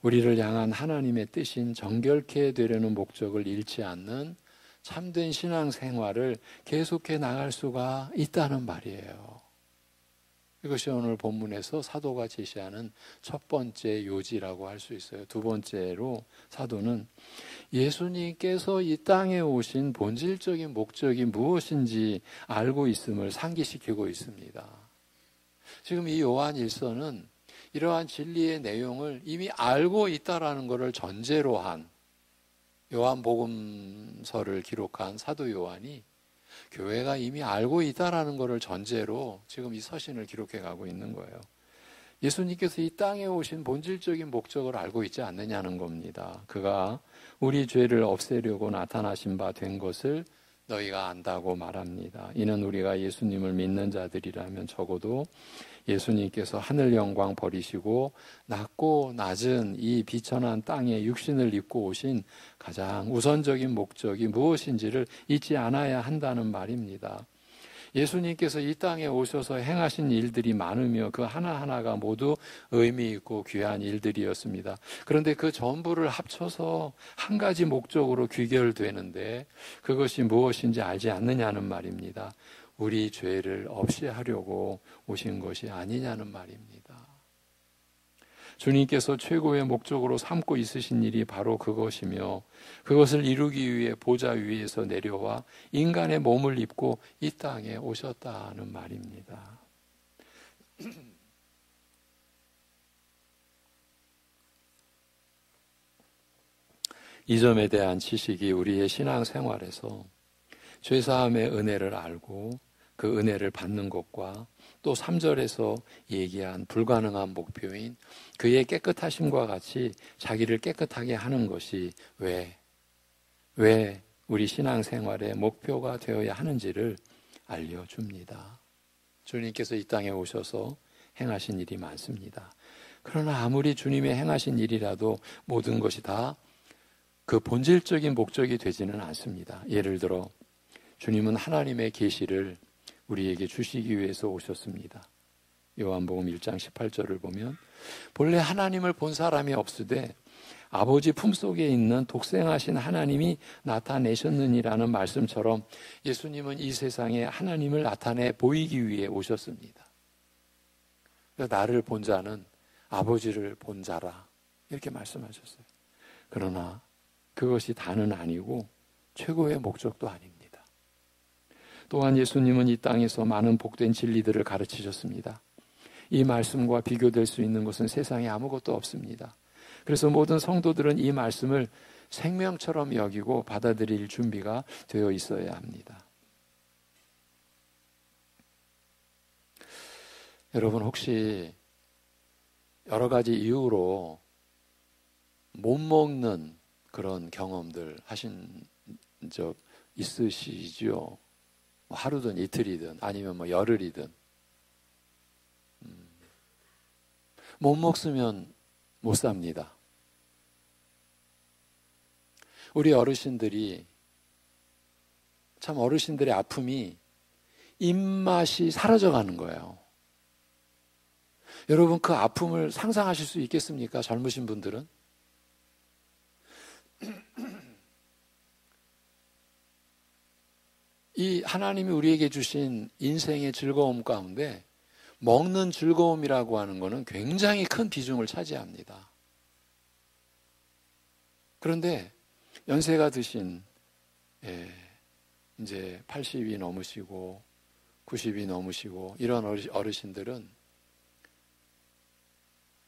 Speaker 1: 우리를 향한 하나님의 뜻인 정결케 되려는 목적을 잃지 않는 참된 신앙생활을 계속해 나갈 수가 있다는 말이에요. 이것이 오늘 본문에서 사도가 제시하는 첫 번째 요지라고 할 수 있어요. 두 번째로 사도는 예수님께서 이 땅에 오신 본질적인 목적이 무엇인지 알고 있음을 상기시키고 있습니다. 지금 이 요한 1서는 이러한 진리의 내용을 이미 알고 있다라는 것을 전제로 한 요한복음서를 기록한 사도 요한이 교회가 이미 알고 있다라는 것을 전제로 지금 이 서신을 기록해 가고 있는 거예요. 예수님께서 이 땅에 오신 본질적인 목적을 알고 있지 않느냐는 겁니다. 그가 우리 죄를 없애려고 나타나신 바 된 것을 너희가 안다고 말합니다. 이는 우리가 예수님을 믿는 자들이라면 적어도 예수님께서 하늘 영광 버리시고 낮고 낮은 이 비천한 땅에 육신을 입고 오신 가장 우선적인 목적이 무엇인지를 잊지 않아야 한다는 말입니다. 예수님께서 이 땅에 오셔서 행하신 일들이 많으며 그 하나하나가 모두 의미 있고 귀한 일들이었습니다. 그런데 그 전부를 합쳐서 한 가지 목적으로 귀결되는데 그것이 무엇인지 알지 않느냐는 말입니다. 우리 죄를 없이 하려고 오신 것이 아니냐는 말입니다. 주님께서 최고의 목적으로 삼고 있으신 일이 바로 그것이며 그것을 이루기 위해 보좌 위에서 내려와 인간의 몸을 입고 이 땅에 오셨다는 말입니다. 이 점에 대한 지식이 우리의 신앙생활에서 죄사함의 은혜를 알고 그 은혜를 받는 것과 또 3절에서 얘기한 불가능한 목표인 그의 깨끗하심과 같이 자기를 깨끗하게 하는 것이 왜 우리 신앙생활의 목표가 되어야 하는지를 알려줍니다. 주님께서 이 땅에 오셔서 행하신 일이 많습니다. 그러나 아무리 주님의 행하신 일이라도 모든 것이 다 그 본질적인 목적이 되지는 않습니다. 예를 들어 주님은 하나님의 계시를 우리에게 주시기 위해서 오셨습니다. 요한복음 1장 18절을 보면 본래 하나님을 본 사람이 없으되 아버지 품속에 있는 독생하신 하나님이 나타내셨느니라는 말씀처럼 예수님은 이 세상에 하나님을 나타내 보이기 위해 오셨습니다. 나를 본 자는 아버지를 본 자라 이렇게 말씀하셨어요. 그러나 그것이 다는 아니고 최고의 목적도 아닙니다. 또한 예수님은 이 땅에서 많은 복된 진리들을 가르치셨습니다. 이 말씀과 비교될 수 있는 것은 세상에 아무것도 없습니다. 그래서 모든 성도들은 이 말씀을 생명처럼 여기고 받아들일 준비가 되어 있어야 합니다. 여러분 혹시 여러 가지 이유로 못 먹는 그런 경험들 하신 적 있으시죠? 하루든 이틀이든 아니면 열흘이든 못 먹으면 못 삽니다. 우리 어르신들이 참 어르신들의 아픔이 입맛이 사라져가는 거예요. 여러분 그 아픔을 상상하실 수 있겠습니까? 젊으신 분들은? 이 하나님이 우리에게 주신 인생의 즐거움 가운데 먹는 즐거움이라고 하는 것은 굉장히 큰 비중을 차지합니다. 그런데 연세가 드신 이제 80이 넘으시고 90이 넘으시고 이런 어르신들은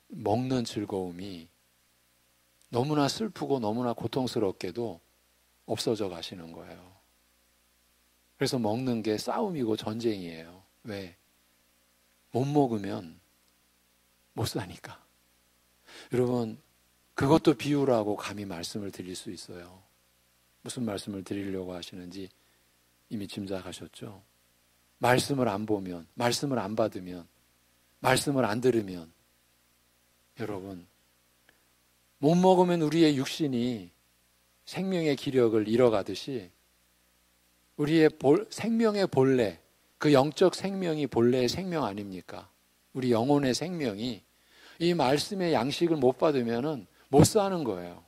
Speaker 1: 먹는 즐거움이 너무나 슬프고 너무나 고통스럽게도 없어져 가시는 거예요. 그래서 먹는 게 싸움이고 전쟁이에요. 왜? 못 먹으면 못 사니까. 여러분 그것도 비유라고 감히 말씀을 드릴 수 있어요. 무슨 말씀을 드리려고 하시는지 이미 짐작하셨죠? 말씀을 안 보면, 말씀을 안 받으면, 말씀을 안 들으면, 여러분, 못 먹으면 우리의 육신이 생명의 기력을 잃어가듯이 우리의 생명의 본래, 그 영적 생명이 본래의 생명 아닙니까? 우리 영혼의 생명이 이 말씀의 양식을 못 받으면 못 사는 거예요.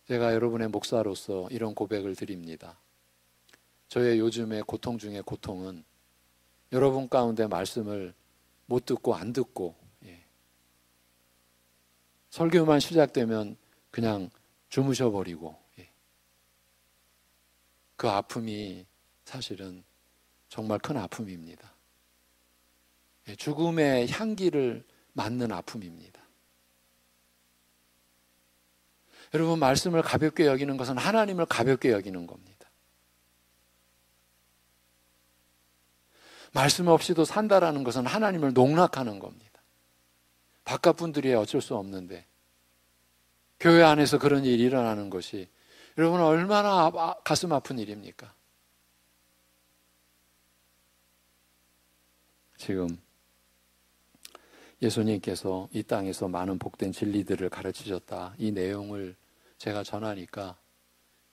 Speaker 1: 제가 여러분의 목사로서 이런 고백을 드립니다. 저의 요즘의 고통 중에 고통은 여러분 가운데 말씀을 못 듣고 안 듣고, 설교만 시작되면 그냥 주무셔버리고, 그 아픔이 사실은 정말 큰 아픔입니다. 죽음의 향기를 맡는 아픔입니다. 여러분, 말씀을 가볍게 여기는 것은 하나님을 가볍게 여기는 겁니다. 말씀 없이도 산다라는 것은 하나님을 농락하는 겁니다. 바깥 분들이 어쩔 수 없는데 교회 안에서 그런 일이 일어나는 것이 여러분 얼마나 가슴 아픈 일입니까? 지금 예수님께서 이 땅에서 많은 복된 진리들을 가르치셨다. 이 내용을 제가 전하니까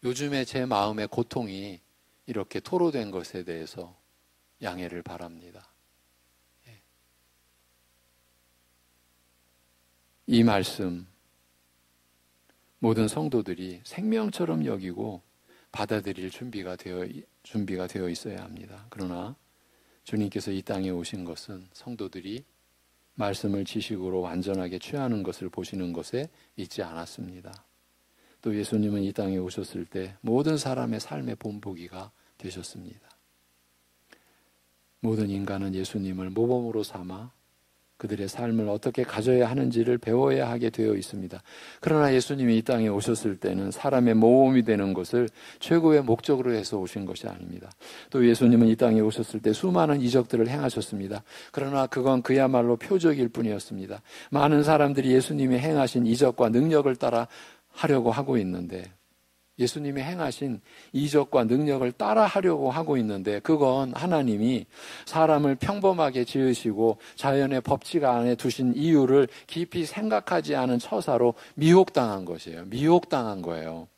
Speaker 1: 요즘에 제 마음의 고통이 이렇게 토로된 것에 대해서 양해를 바랍니다. 이 말씀 모든 성도들이 생명처럼 여기고 받아들일 준비가 되어 있어야 합니다. 그러나 주님께서 이 땅에 오신 것은 성도들이 말씀을 지식으로 완전하게 취하는 것을 보시는 것에 있지 않았습니다. 또 예수님은 이 땅에 오셨을 때 모든 사람의 삶의 본보기가 되셨습니다. 모든 인간은 예수님을 모범으로 삼아 그들의 삶을 어떻게 가져야 하는지를 배워야 하게 되어 있습니다. 그러나 예수님이 이 땅에 오셨을 때는 사람의 모범이 되는 것을 최고의 목적으로 해서 오신 것이 아닙니다. 또 예수님은 이 땅에 오셨을 때 수많은 이적들을 행하셨습니다. 그러나 그건 그야말로 표적일 뿐이었습니다. 많은 사람들이 예수님이 행하신 이적과 능력을 따라 하려고 하고 있는데, 예수님이 행하신 이적과 능력을 따라 하려고 하고 있는데, 그건 하나님이 사람을 평범하게 지으시고 자연의 법칙 안에 두신 이유를 깊이 생각하지 않은 처사로 미혹당한 것이에요. 미혹당한 거예요.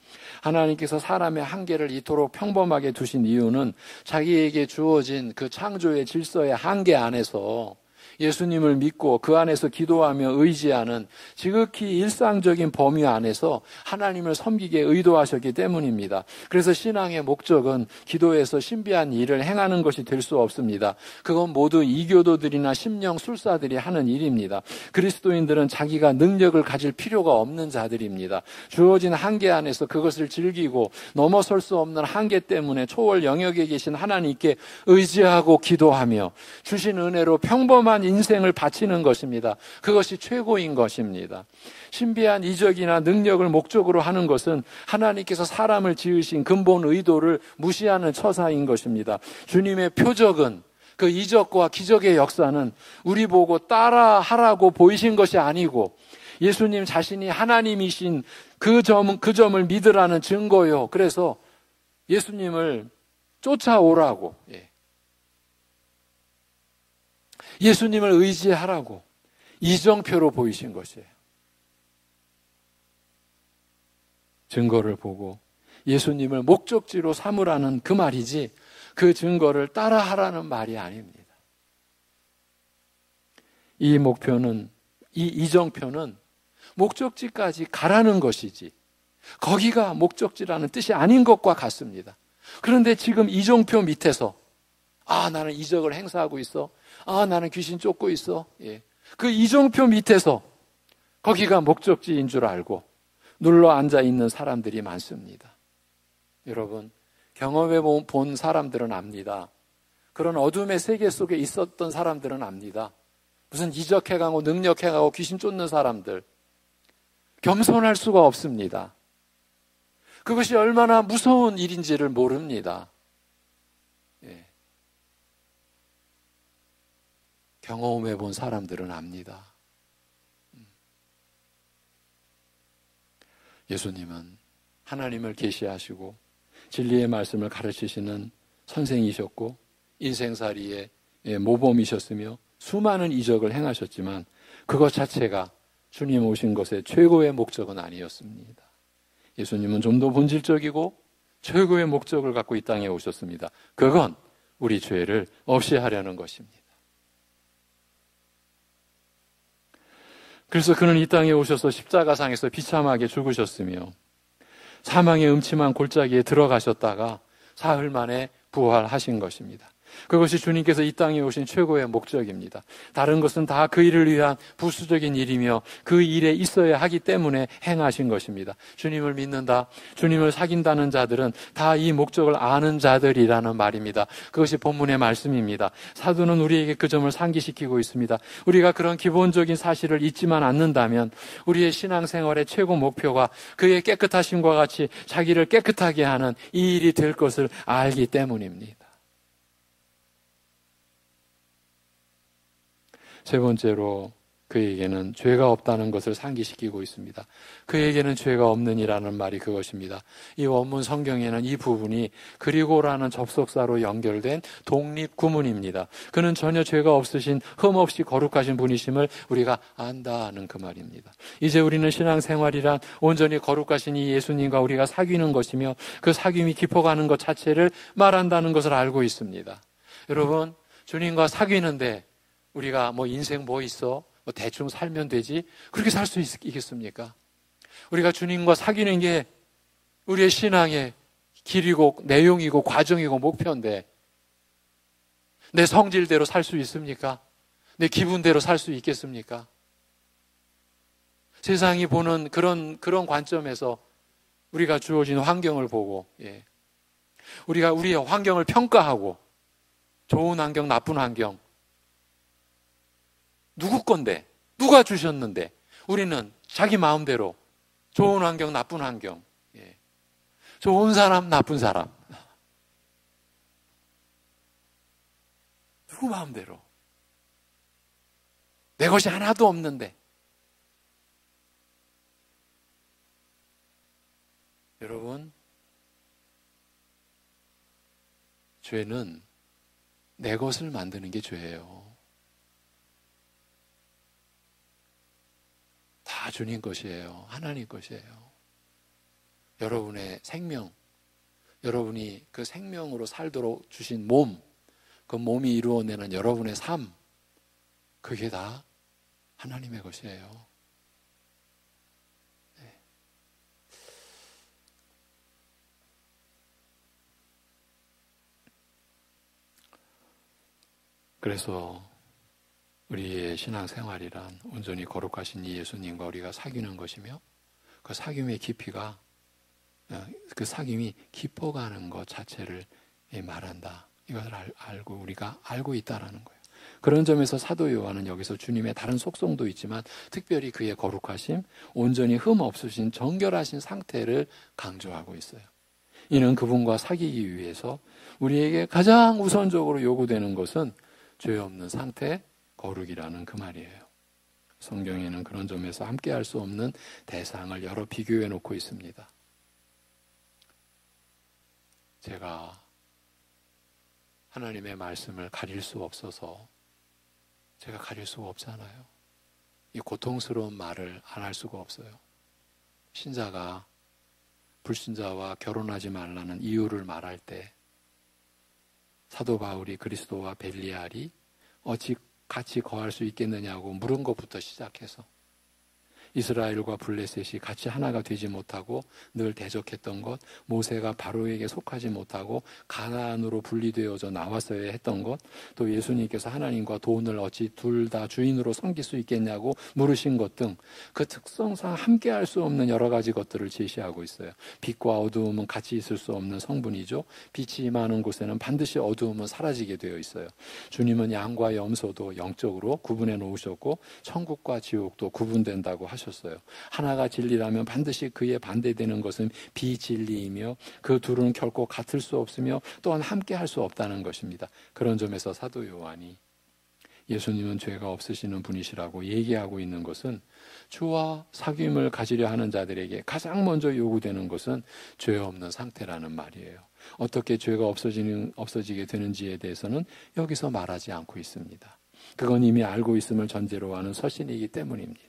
Speaker 1: 하나님께서 사람의 한계를 이토록 평범하게 두신 이유는 자기에게 주어진 그 창조의 질서의 한계 안에서 예수님을 믿고 그 안에서 기도하며 의지하는 지극히 일상적인 범위 안에서 하나님을 섬기게 의도하셨기 때문입니다. 그래서 신앙의 목적은 기도에서 신비한 일을 행하는 것이 될 수 없습니다. 그건 모두 이교도들이나 심령술사들이 하는 일입니다. 그리스도인들은 자기가 능력을 가질 필요가 없는 자들입니다. 주어진 한계 안에서 그것을 즐기고 넘어설 수 없는 한계 때문에 초월 영역에 계신 하나님께 의지하고 기도하며 주신 은혜로 평범한 인생을 바치는 것입니다. 그것이 최고인 것입니다. 신비한 이적이나 능력을 목적으로 하는 것은 하나님께서 사람을 지으신 근본 의도를 무시하는 처사인 것입니다. 주님의 표적은, 그 이적과 기적의 역사는 우리 보고 따라하라고 보이신 것이 아니고 예수님 자신이 하나님이신 그 점을 믿으라는 증거요. 그래서 예수님을 쫓아오라고, 예수님을 의지하라고 이정표로 보이신 것이에요. 증거를 보고 예수님을 목적지로 삼으라는 그 말이지 그 증거를 따라하라는 말이 아닙니다. 이 목표는, 이 이정표는 목적지까지 가라는 것이지 거기가 목적지라는 뜻이 아닌 것과 같습니다. 그런데 지금 이정표 밑에서 나는 이적을 행사하고 있어. 나는 귀신 쫓고 있어. 그 이정표 밑에서 거기가 목적지인 줄 알고 눌러 앉아 있는 사람들이 많습니다. 여러분, 경험해 본 사람들은 압니다. 그런 어둠의 세계 속에 있었던 사람들은 압니다. 무슨 이적해가고 능력해가고 귀신 쫓는 사람들. 겸손할 수가 없습니다. 그것이 얼마나 무서운 일인지를 모릅니다. 경험해 본 사람들은 압니다. 예수님은 하나님을 계시하시고 진리의 말씀을 가르치시는 선생이셨고 인생살이의 모범이셨으며 수많은 이적을 행하셨지만 그것 자체가 주님 오신 것의 최고의 목적은 아니었습니다. 예수님은 좀 더 본질적이고 최고의 목적을 갖고 이 땅에 오셨습니다. 그건 우리 죄를 없이 하려는 것입니다. 그래서 그는 이 땅에 오셔서 십자가상에서 비참하게 죽으셨으며 사망의 음침한 골짜기에 들어가셨다가 사흘 만에 부활하신 것입니다. 그것이 주님께서 이 땅에 오신 최고의 목적입니다. 다른 것은 다 그 일을 위한 부수적인 일이며 그 일에 있어야 하기 때문에 행하신 것입니다. 주님을 믿는다, 주님을 사귄다는 자들은 다 이 목적을 아는 자들이라는 말입니다. 그것이 본문의 말씀입니다. 사도는 우리에게 그 점을 상기시키고 있습니다. 우리가 그런 기본적인 사실을 잊지만 않는다면 우리의 신앙생활의 최고 목표가 그의 깨끗하심과 같이 자기를 깨끗하게 하는 이 일이 될 것을 알기 때문입니다. 세 번째로 그에게는 죄가 없다는 것을 상기시키고 있습니다. 그에게는 죄가 없느니라는 말이 그것입니다. 이 원문 성경에는 이 부분이 그리고라는 접속사로 연결된 독립구문입니다. 그는 전혀 죄가 없으신 흠없이 거룩하신 분이심을 우리가 안다는 그 말입니다. 이제 우리는 신앙생활이란 온전히 거룩하신 이 예수님과 우리가 사귀는 것이며 그 사귐이 깊어가는 것 자체를 말한다는 것을 알고 있습니다. 여러분, 주님과 사귀는데 우리가 인생 뭐 있어? 대충 살면 되지? 그렇게 살 수 있겠습니까? 우리가 주님과 사귀는 게 우리의 신앙의 길이고 내용이고 과정이고 목표인데 내 성질대로 살 수 있습니까? 내 기분대로 살 수 있겠습니까? 세상이 보는 그런 관점에서 우리가 주어진 환경을 보고 우리가 우리의 환경을 평가하고 좋은 환경, 나쁜 환경 누구 건데? 누가 주셨는데? 우리는 자기 마음대로 좋은 환경, 나쁜 환경, 좋은 사람, 나쁜 사람 누구 마음대로 내 것이 하나도 없는데 여러분, 죄는 내 것을 만드는 게 죄예요. 다 주님 것이에요. 하나님 것이에요. 여러분의 생명, 여러분이 그 생명으로 살도록 주신 몸, 그 몸이 이루어내는 여러분의 삶, 그게 다 하나님의 것이에요. 네. 그래서 우리의 신앙생활이란 온전히 거룩하신 이 예수님과 우리가 사귀는 것이며 그 사귐의 깊이가 그 사귐이 깊어가는 것 자체를 말한다. 이것을 알고 우리가 알고 있다라는 거예요. 그런 점에서 사도 요한은 여기서 주님의 다른 속성도 있지만 특별히 그의 거룩하심, 온전히 흠 없으신 정결하신 상태를 강조하고 있어요. 이는 그분과 사귀기 위해서 우리에게 가장 우선적으로 요구되는 것은 죄 없는 상태, 거룩이라는 그 말이에요. 성경에는 그런 점에서 함께 할 수 없는 대상을 여러 비교해 놓고 있습니다. 제가 하나님의 말씀을 가릴 수 없어서 제가 가릴 수가 없잖아요. 이 고통스러운 말을 안 할 수가 없어요. 신자가 불신자와 결혼하지 말라는 이유를 말할 때 사도 바울이 그리스도와 벨리알이 어찌 같이 거할 수 있겠느냐고 물은 것부터 시작해서 이스라엘과 블레셋이 같이 하나가 되지 못하고 늘 대적했던 것, 모세가 바로에게 속하지 못하고 가나안으로 분리되어져 나왔어야 했던 것, 또 예수님께서 하나님과 돈을 어찌 둘 다 주인으로 섬길 수 있겠냐고 물으신 것 등 그 특성상 함께 할 수 없는 여러 가지 것들을 제시하고 있어요. 빛과 어두움은 같이 있을 수 없는 성분이죠. 빛이 임하는 곳에는 반드시 어두움은 사라지게 되어 있어요. 주님은 양과 염소도 영적으로 구분해 놓으셨고 천국과 지옥도 구분된다고 하셨어요. 하나가 진리라면 반드시 그에 반대되는 것은 비진리이며 그 둘은 결코 같을 수 없으며 또한 함께 할 수 없다는 것입니다. 그런 점에서 사도 요한이 예수님은 죄가 없으시는 분이시라고 얘기하고 있는 것은 주와 사귐을 가지려 하는 자들에게 가장 먼저 요구되는 것은 죄 없는 상태라는 말이에요. 어떻게 죄가 없어지게 되는지에 대해서는 여기서 말하지 않고 있습니다. 그건 이미 알고 있음을 전제로 하는 서신이기 때문입니다.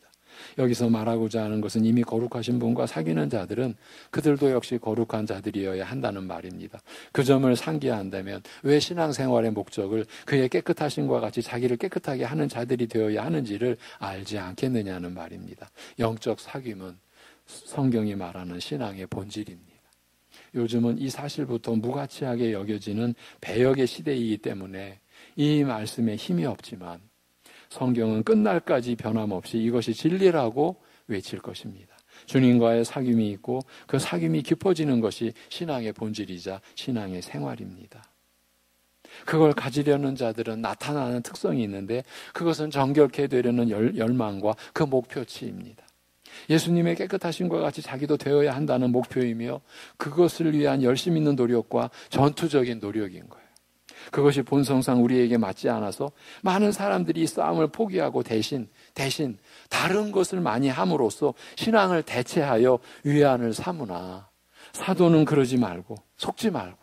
Speaker 1: 여기서 말하고자 하는 것은 이미 거룩하신 분과 사귀는 자들은 그들도 역시 거룩한 자들이어야 한다는 말입니다. 그 점을 상기한다면 왜 신앙생활의 목적을 그의 깨끗하심과 같이 자기를 깨끗하게 하는 자들이 되어야 하는지를 알지 않겠느냐는 말입니다. 영적 사귐은 성경이 말하는 신앙의 본질입니다. 요즘은 이 사실부터 무가치하게 여겨지는 배역의 시대이기 때문에 이 말씀에 힘이 없지만 성경은 끝날까지 변함없이 이것이 진리라고 외칠 것입니다. 주님과의 사귐이 있고 그 사귐이 깊어지는 것이 신앙의 본질이자 신앙의 생활입니다. 그걸 가지려는 자들은 나타나는 특성이 있는데 그것은 정결케 되려는 열망과 그 목표치입니다. 예수님의 깨끗하심과 같이 자기도 되어야 한다는 목표이며 그것을 위한 열심 있는 노력과 전투적인 노력인 거예요. 그것이 본성상 우리에게 맞지 않아서 많은 사람들이 이 싸움을 포기하고 대신 다른 것을 많이 함으로써 신앙을 대체하여 위안을 삼으나 사도는 그러지 말고 속지 말고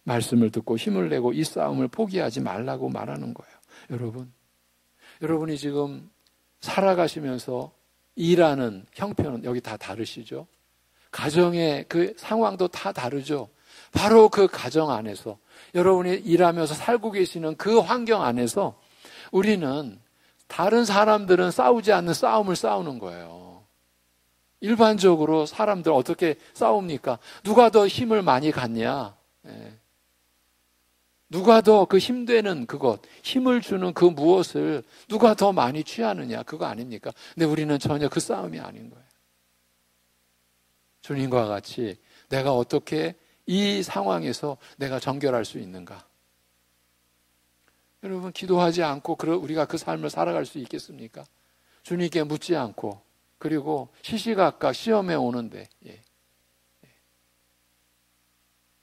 Speaker 1: 말씀을 듣고 힘을 내고 이 싸움을 포기하지 말라고 말하는 거예요. 여러분이 지금 살아가시면서 일하는 형편은 여기 다 다르시죠? 가정의 그 상황도 다 다르죠? 바로 그 가정 안에서 여러분이 일하면서 살고 계시는 그 환경 안에서 우리는 다른 사람들은 싸우지 않는 싸움을 싸우는 거예요. 일반적으로 사람들 어떻게 싸웁니까? 누가 더 힘을 많이 갖냐? 누가 더 그 힘되는 그것, 힘을 주는 그 무엇을 누가 더 많이 취하느냐? 그거 아닙니까? 근데 우리는 전혀 그 싸움이 아닌 거예요. 주님과 같이 내가 어떻게 이 상황에서 내가 정결할 수 있는가? 여러분, 기도하지 않고 우리가 그 삶을 살아갈 수 있겠습니까? 주님께 묻지 않고 그리고 시시각각 시험에 오는데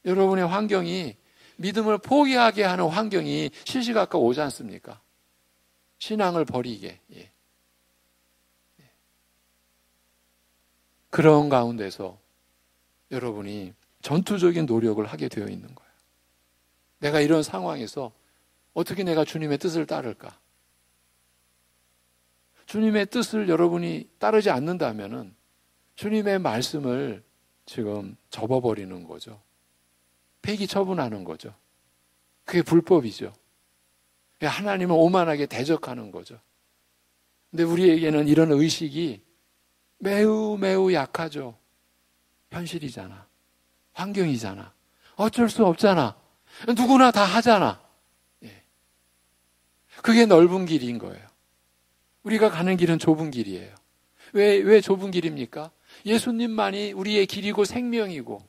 Speaker 1: 여러분의 환경이 믿음을 포기하게 하는 환경이 시시각각 오지 않습니까? 신앙을 버리게. 그런 가운데서 여러분이 전투적인 노력을 하게 되어 있는 거예요. 내가 이런 상황에서 어떻게 내가 주님의 뜻을 따를까? 주님의 뜻을 여러분이 따르지 않는다면은 주님의 말씀을 지금 접어버리는 거죠. 폐기 처분하는 거죠. 그게 불법이죠. 하나님을 오만하게 대적하는 거죠. 근데 우리에게는 이런 의식이 매우 매우 약하죠. 현실이잖아. 환경이잖아. 어쩔 수 없잖아. 누구나 다 하잖아. 그게 넓은 길인 거예요. 우리가 가는 길은 좁은 길이에요. 왜 좁은 길입니까? 예수님만이 우리의 길이고 생명이고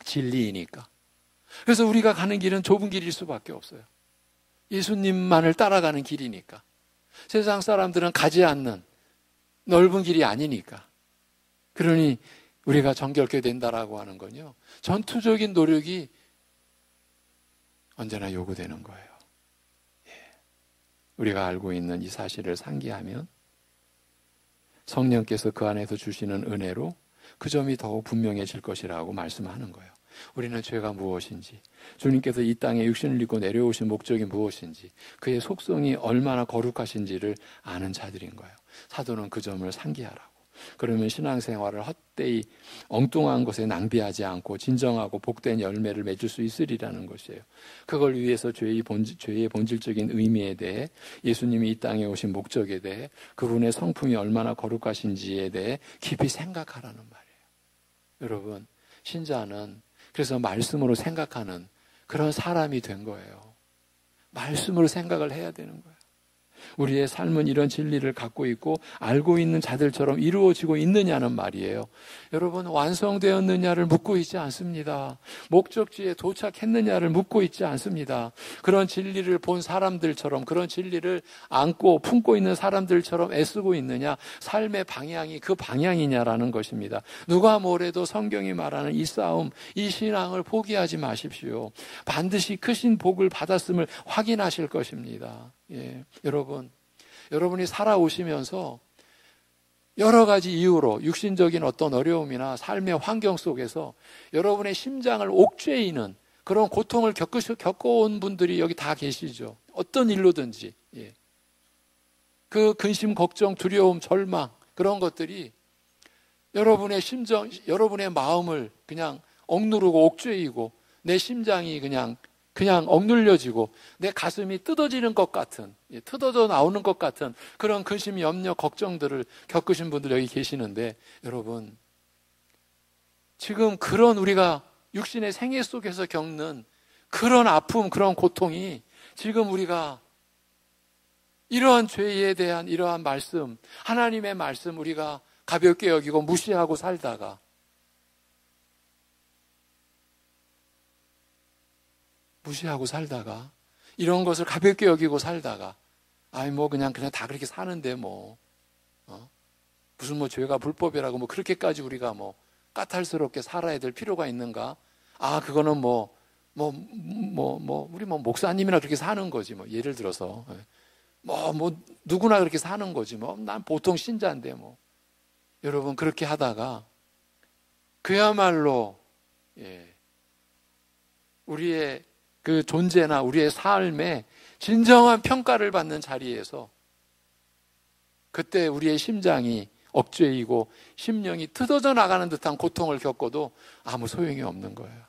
Speaker 1: 진리이니까. 그래서 우리가 가는 길은 좁은 길일 수밖에 없어요. 예수님만을 따라가는 길이니까. 세상 사람들은 가지 않는 넓은 길이 아니니까. 그러니 우리가 정결케 된다라고 하는 건요, 전투적인 노력이 언제나 요구되는 거예요. 우리가 알고 있는 이 사실을 상기하면 성령께서 그 안에서 주시는 은혜로 그 점이 더욱 분명해질 것이라고 말씀하는 거예요. 우리는 죄가 무엇인지, 주님께서 이 땅에 육신을 입고 내려오신 목적이 무엇인지, 그의 속성이 얼마나 거룩하신지를 아는 자들인 거예요. 사도는 그 점을 상기하라고. 그러면 신앙생활을 헛되이 엉뚱한 것에 낭비하지 않고 진정하고 복된 열매를 맺을 수 있으리라는 것이에요. 그걸 위해서 죄의 본질적인 의미에 대해, 예수님이 이 땅에 오신 목적에 대해, 그분의 성품이 얼마나 거룩하신지에 대해 깊이 생각하라는 말이에요. 여러분, 신자는 그래서 말씀으로 생각하는 그런 사람이 된 거예요. 말씀으로 생각을 해야 되는 거예요. 우리의 삶은 이런 진리를 갖고 있고 알고 있는 자들처럼 이루어지고 있느냐는 말이에요. 여러분, 완성되었느냐를 묻고 있지 않습니다. 목적지에 도착했느냐를 묻고 있지 않습니다. 그런 진리를 본 사람들처럼, 그런 진리를 안고 품고 있는 사람들처럼 애쓰고 있느냐, 삶의 방향이 그 방향이냐라는 것입니다. 누가 뭐래도 성경이 말하는 이 싸움, 이 신앙을 포기하지 마십시오. 반드시 크신 복을 받았음을 확인하실 것입니다. 예, 여러분이 살아오시면서 여러 가지 이유로 육신적인 어떤 어려움이나 삶의 환경 속에서 여러분의 심장을 옥죄이는 그런 고통을 겪어온 분들이 여기 다 계시죠. 어떤 일로든지. 예. 그 근심, 걱정, 두려움, 절망, 그런 것들이 여러분의 심정, 여러분의 마음을 그냥 억누르고 옥죄이고 내 심장이 그냥 억눌려지고 내 가슴이 뜯어지는 것 같은, 뜯어져 나오는 것 같은 그런 근심, 염려, 걱정들을 겪으신 분들 여기 계시는데, 여러분, 지금 그런 우리가 육신의 생애 속에서 겪는 그런 아픔, 그런 고통이 지금 우리가 이러한 죄에 대한 이러한 말씀, 하나님의 말씀 우리가 가볍게 여기고 무시하고 살다가 이런 것을 가볍게 여기고 살다가 그냥 다 그렇게 사는데 무슨 죄가 불법이라고 그렇게까지 우리가 까탈스럽게 살아야 될 필요가 있는가? 그거는 우리 목사님이나 그렇게 사는 거지 예를 들어서 누구나 그렇게 사는 거지 난 보통 신자인데 여러분 그렇게 하다가 그야말로 우리의 그 존재나 우리의 삶에 진정한 평가를 받는 자리에서 그때 우리의 심장이 억죄이고 심령이 뜯어져 나가는 듯한 고통을 겪어도 아무 소용이 없는 거예요.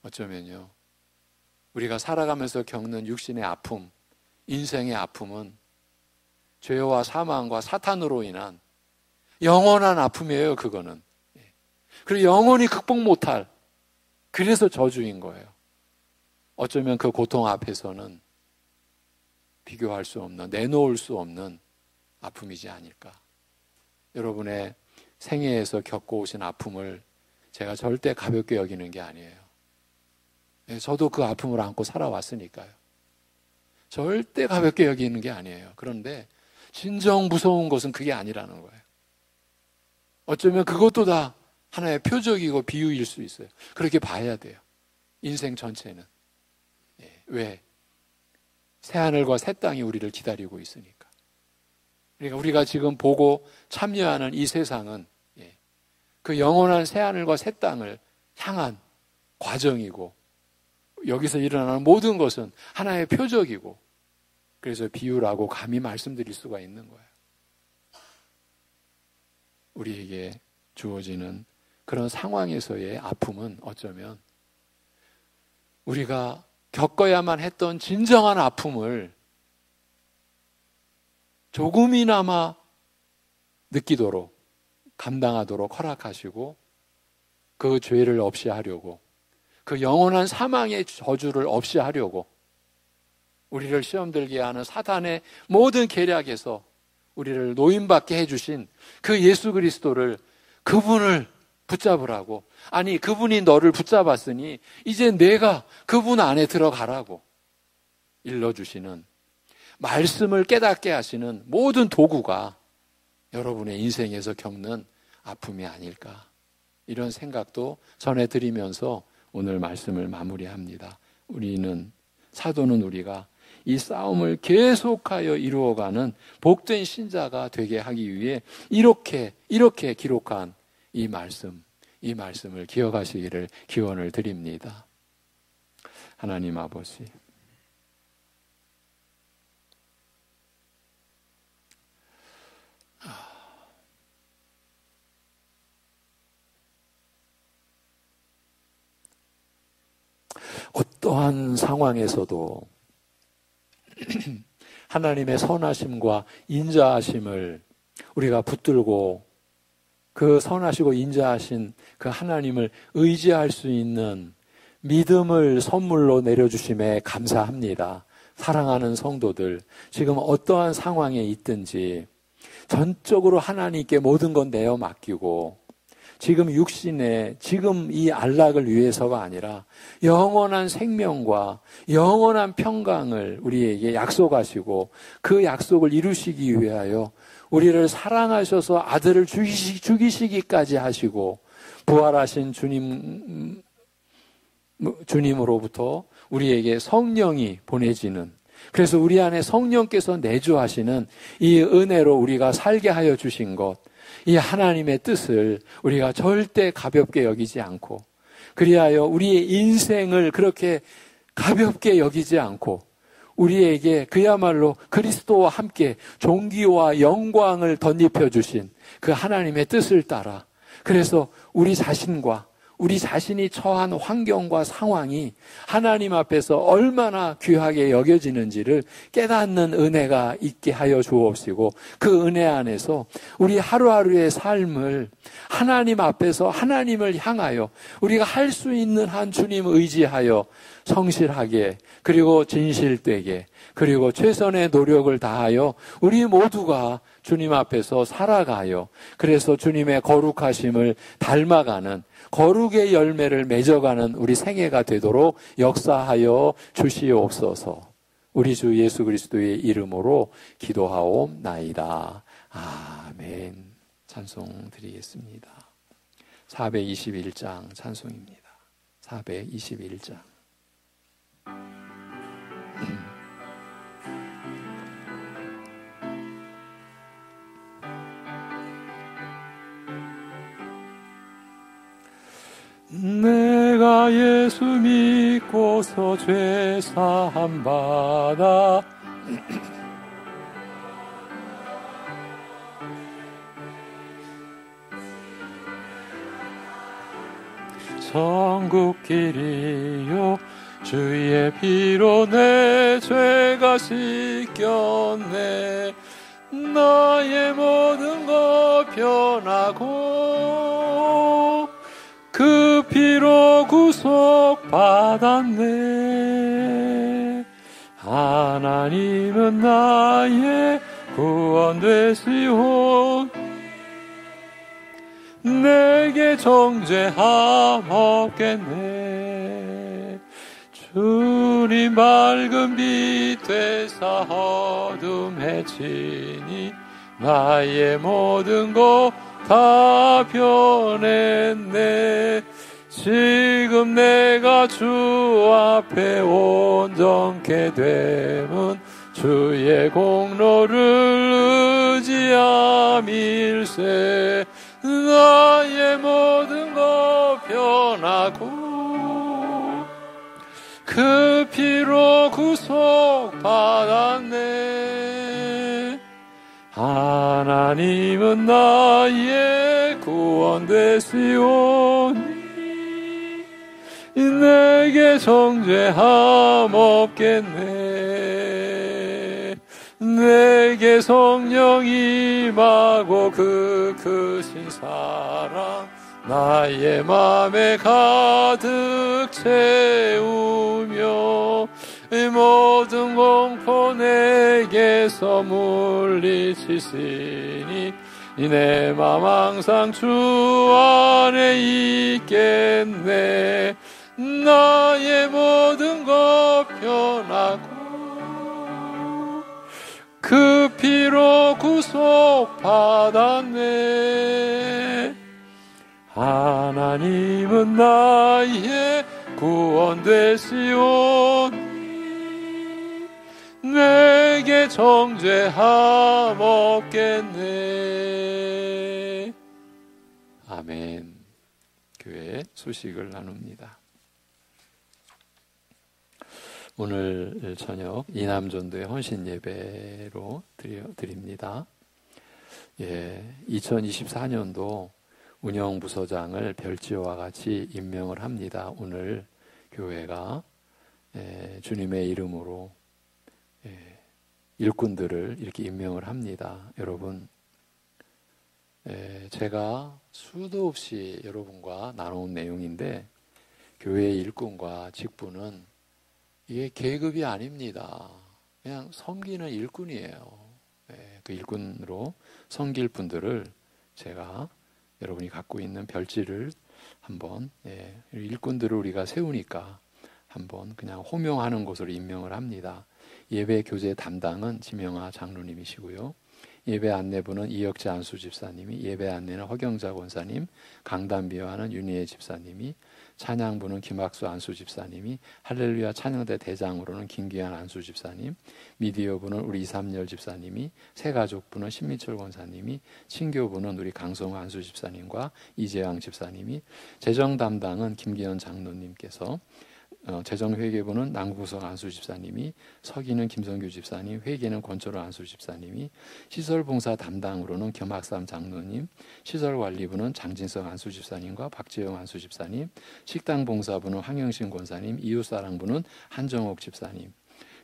Speaker 1: 어쩌면요, 우리가 살아가면서 겪는 육신의 아픔, 인생의 아픔은 죄와 사망과 사탄으로 인한 영원한 아픔이에요. 그거는. 그리고 영원히 극복 못할, 그래서 저주인 거예요. 어쩌면 그 고통 앞에서는 비교할 수 없는, 내놓을 수 없는 아픔이지 않을까. 여러분의 생애에서 겪어오신 아픔을 제가 절대 가볍게 여기는 게 아니에요. 저도 그 아픔을 안고 살아왔으니까요. 절대 가볍게 여기는 게 아니에요. 그런데 진정 무서운 것은 그게 아니라는 거예요. 어쩌면 그것도 다 하나의 표적이고 비유일 수 있어요. 그렇게 봐야 돼요. 인생 전체는. 왜? 새하늘과 새 땅이 우리를 기다리고 있으니까. 그러니까 우리가 지금 보고 참여하는 이 세상은 그 영원한 새하늘과 새 땅을 향한 과정이고, 여기서 일어나는 모든 것은 하나의 표적이고, 그래서 비유라고 감히 말씀드릴 수가 있는 거예요. 우리에게 주어지는 그런 상황에서의 아픔은 어쩌면 우리가 겪어야만 했던 진정한 아픔을 조금이나마 느끼도록, 감당하도록 허락하시고 그 죄를 없이 하려고, 그 영원한 사망의 저주를 없이 하려고 우리를 시험 들게 하는 사탄의 모든 계략에서 우리를 노임받게 해주신 그 예수 그리스도를, 그분을 붙잡으라고, 아니 그분이 너를 붙잡았으니 이제 내가 그분 안에 들어가라고 일러주시는, 말씀을 깨닫게 하시는 모든 도구가 여러분의 인생에서 겪는 아픔이 아닐까, 이런 생각도 전해드리면서 오늘 말씀을 마무리합니다. 사도는 우리가 이 싸움을 계속하여 이루어가는 복된 신자가 되게 하기 위해 이렇게 기록한 이 말씀을 기억하시기를 기원을 드립니다. 하나님 아버지, 어떠한 상황에서도 하나님의 선하심과 인자하심을 우리가 붙들고 그 선하시고 인자하신 그 하나님을 의지할 수 있는 믿음을 선물로 내려주심에 감사합니다. 사랑하는 성도들, 지금 어떠한 상황에 있든지 전적으로 하나님께 모든 건 내어 맡기고, 지금 육신에 지금 이 안락을 위해서가 아니라 영원한 생명과 영원한 평강을 우리에게 약속하시고, 그 약속을 이루시기 위하여 우리를 사랑하셔서 아들을 죽이시기까지 하시고, 부활하신 주님으로부터 우리에게 성령이 보내지는, 그래서 우리 안에 성령께서 내주하시는 이 은혜로 우리가 살게 하여 주신 것, 이 하나님의 뜻을 우리가 절대 가볍게 여기지 않고, 그리하여 우리의 인생을 그렇게 가볍게 여기지 않고, 우리에게 그야말로 그리스도와 함께 존귀와 영광을 덧입혀 주신 그 하나님의 뜻을 따라, 그래서 우리 자신과 우리 자신이 처한 환경과 상황이 하나님 앞에서 얼마나 귀하게 여겨지는지를 깨닫는 은혜가 있게 하여 주옵시고, 그 은혜 안에서 우리 하루하루의 삶을 하나님 앞에서 하나님을 향하여 우리가 할 수 있는 한 주님 의지하여 성실하게, 그리고 진실되게, 그리고 최선의 노력을 다하여 우리 모두가 주님 앞에서 살아가요. 그래서 주님의 거룩하심을 닮아가는, 거룩의 열매를 맺어가는 우리 생애가 되도록 역사하여 주시옵소서. 우리 주 예수 그리스도의 이름으로 기도하옵나이다. 아멘. 찬송 드리겠습니다. 421장 찬송입니다. 421장.
Speaker 2: 내가 예수 믿고서 죄 사함 받아 천국 길이요 주의 피로 내 죄가 씻겼네. 나의 모든 것 변하고 그 피로 구속받았네. 하나님은 나의 구원 되시오. 내게 정죄함 없겠네. 주님 맑은 빛 되사 어둠 해치니 나의 모든 것 다 변했네. 지금 내가 주 앞에 온전케 됨은 주의 공로를 의지함일세. 나의 모든 것 변하고 그 피로 구속받았네. 하나님은 나의 구원 되시오니 내게 정죄함 없겠네. 내게 성령 임하고 그 크신 사랑 나의 맘에 가득 채우며 모든 공포 내게서 물리치시니 내 맘 항상 주 안에 있겠네. 나의 모든 것 변하고 그 피로 구속받았네. 하나님은 나의 구원 되시오니 내게 정죄함 없겠네.
Speaker 1: 아멘. 교회 소식을 나눕니다. 오늘 저녁 이남전도의 헌신 예배로 드립니다. 2024년도 운영부서장을 별지와 같이 임명을 합니다. 오늘 교회가 주님의 이름으로 일꾼들을 이렇게 임명을 합니다. 여러분, 제가 수도 없이 여러분과 나눈 내용인데, 교회의 일꾼과 직분은 이게 계급이 아닙니다. 그냥 섬기는 일꾼이에요. 그 일꾼으로 섬길 분들을 제가 여러분이 갖고 있는 별지를 한번 일꾼들을 우리가 세우니까 한번 그냥 호명하는 곳으로 임명을 합니다. 예배 교제 담당은 지명아 장로님이시고요. 예배 안내부는 이혁재 안수 집사님이, 예배 안내는 허경자 권사님, 강단비화는 윤희애 집사님이, 찬양부는 김학수 안수 집사님이, 할렐루야 찬양대 대장으로는 김기환 안수 집사님, 미디어부는 우리 이삼열 집사님이, 새가족부는 신민철 권사님이, 친교부는 우리 강성호 안수 집사님과 이재왕 집사님이, 재정 담당은 김기현 장로님께서, 재정회계부는 남구석 안수 집사님이, 서기는 김성규 집사님, 회계는 권철호 안수 집사님이, 시설봉사 담당으로는 겸학삼 장로님, 시설관리부는 장진석 안수 집사님과 박지영 안수 집사님, 식당봉사부는 황영신 권사님, 이웃사랑부는 한정옥 집사님,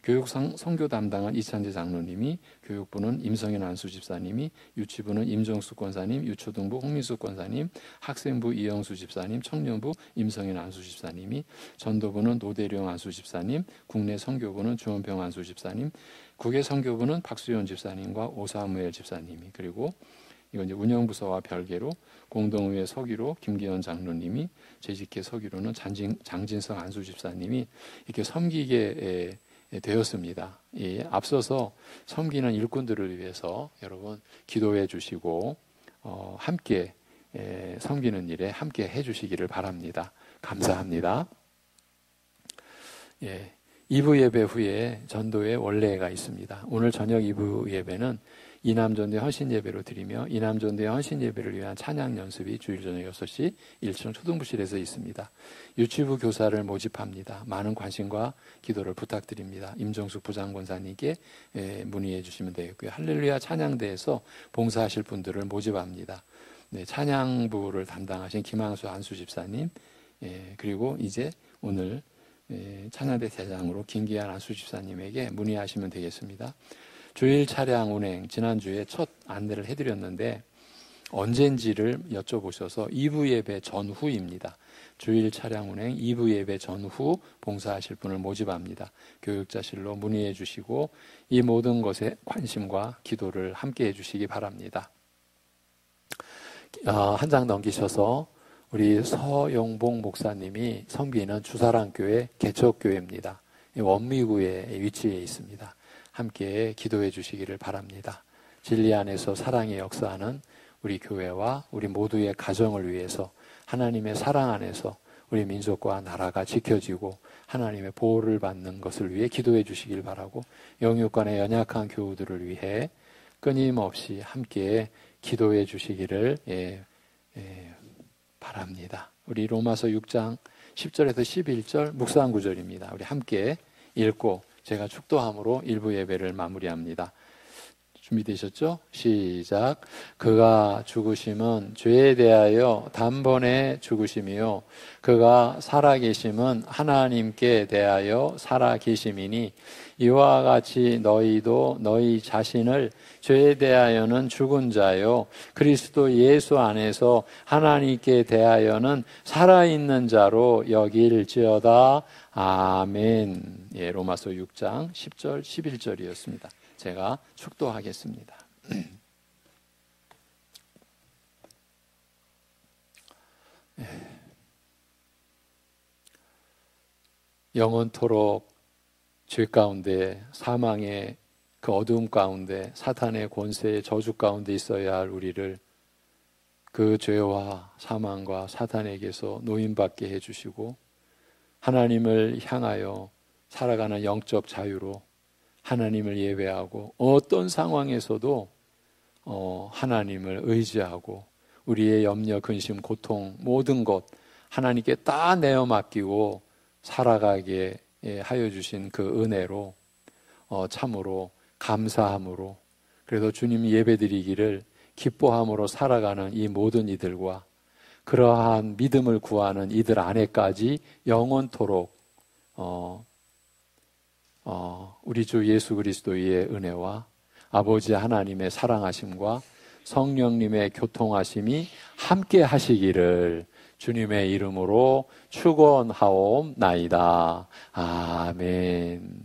Speaker 1: 교육 선교 담당은 이찬재 장로님이, 교육부는 임성현 안수 집사님이, 유치부는 임정숙 권사님, 유초등부 홍민숙 권사님, 학생부 이영수 집사님, 청년부 임성현 안수 집사님이, 전도부는 노대령 안수 집사님, 국내 선교부는 주원평 안수 집사님, 국외 선교부는 박수현 집사님과 오사무엘 집사님이, 그리고 이건 이제 운영부서와 별개로 공동의회 서기로 김기현 장로님이, 재직회 서기로는 장진석 안수 집사님이 이렇게 섬기게 되었습니다. 앞서서 섬기는 일꾼들을 위해서 여러분 기도해 주시고 함께 섬기는 일에 함께 해 주시기를 바랍니다. 감사합니다. 2부 예배 후에 전도의 원례가 있습니다. 오늘 저녁 2부 예배는 이남전도의 헌신예배로 드리며, 이남전도의 헌신예배를 위한 찬양 연습이 주일 저녁 6시 1층 초등부실에서 있습니다. 유치부 교사를 모집합니다. 많은 관심과 기도를 부탁드립니다. 임정숙 부장권사님께 문의해 주시면 되겠고요. 할렐루야 찬양대에서 봉사하실 분들을 모집합니다. 찬양부를 담당하신 김항수 안수 집사님, 그리고 이제 오늘 찬양대 대장으로 김기환 안수 집사님에게 문의하시면 되겠습니다. 주일 차량 운행, 지난주에 첫 안내를 해드렸는데 언젠지를 여쭤보셔서 2부 예배 전후입니다. 주일 차량 운행 2부 예배 전후 봉사하실 분을 모집합니다. 교육자실로 문의해 주시고 이 모든 것에 관심과 기도를 함께 해 주시기 바랍니다. 한 장 넘기셔서 우리 서용봉 목사님이 섬기는 주사랑교회 개척교회입니다. 원미구에 위치해 있습니다. 함께 기도해 주시기를 바랍니다. 진리 안에서 사랑의 역사하는 우리 교회와 우리 모두의 가정을 위해서 하나님의 사랑 안에서 우리 민족과 나라가 지켜지고 하나님의 보호를 받는 것을 위해 기도해 주시길 바라고, 영육간의 연약한 교우들을 위해 끊임없이 함께 기도해 주시기를 바랍니다. 우리 로마서 6장 10절에서 11절 묵상 구절입니다. 우리 함께 읽고 제가 축도함으로 1부 예배를 마무리합니다. 준비되셨죠? 시작. 그가 죽으심은 죄에 대하여 단번에 죽으심이요 그가 살아계심은 하나님께 대하여 살아계심이니, 이와 같이 너희도 너희 자신을 죄에 대하여는 죽은 자요 그리스도 예수 안에서 하나님께 대하여는 살아있는 자로 여길지어다. 아멘. 로마서 6장 10절 11절이었습니다. 제가 축도하겠습니다. 영원토록 죄 가운데, 사망의 그 어두움 가운데, 사탄의 권세의 저주 가운데 있어야 할 우리를 그 죄와 사망과 사탄에게서 노임받게 해주시고 하나님을 향하여 살아가는 영적 자유로 하나님을 예배하고 어떤 상황에서도 하나님을 의지하고 우리의 염려, 근심, 고통 모든 것 하나님께 다 내어 맡기고 살아가게 하여 주신 그 은혜로 참으로 감사함으로, 그래서 주님 예배드리기를 기뻐함으로 살아가는 이 모든 이들과 그러한 믿음을 구하는 이들 안에까지 영원토록 우리 주 예수 그리스도의 은혜와 아버지 하나님의 사랑하심과 성령님의 교통하심이 함께 하시기를 주님의 이름으로 축원하옵나이다. 아멘.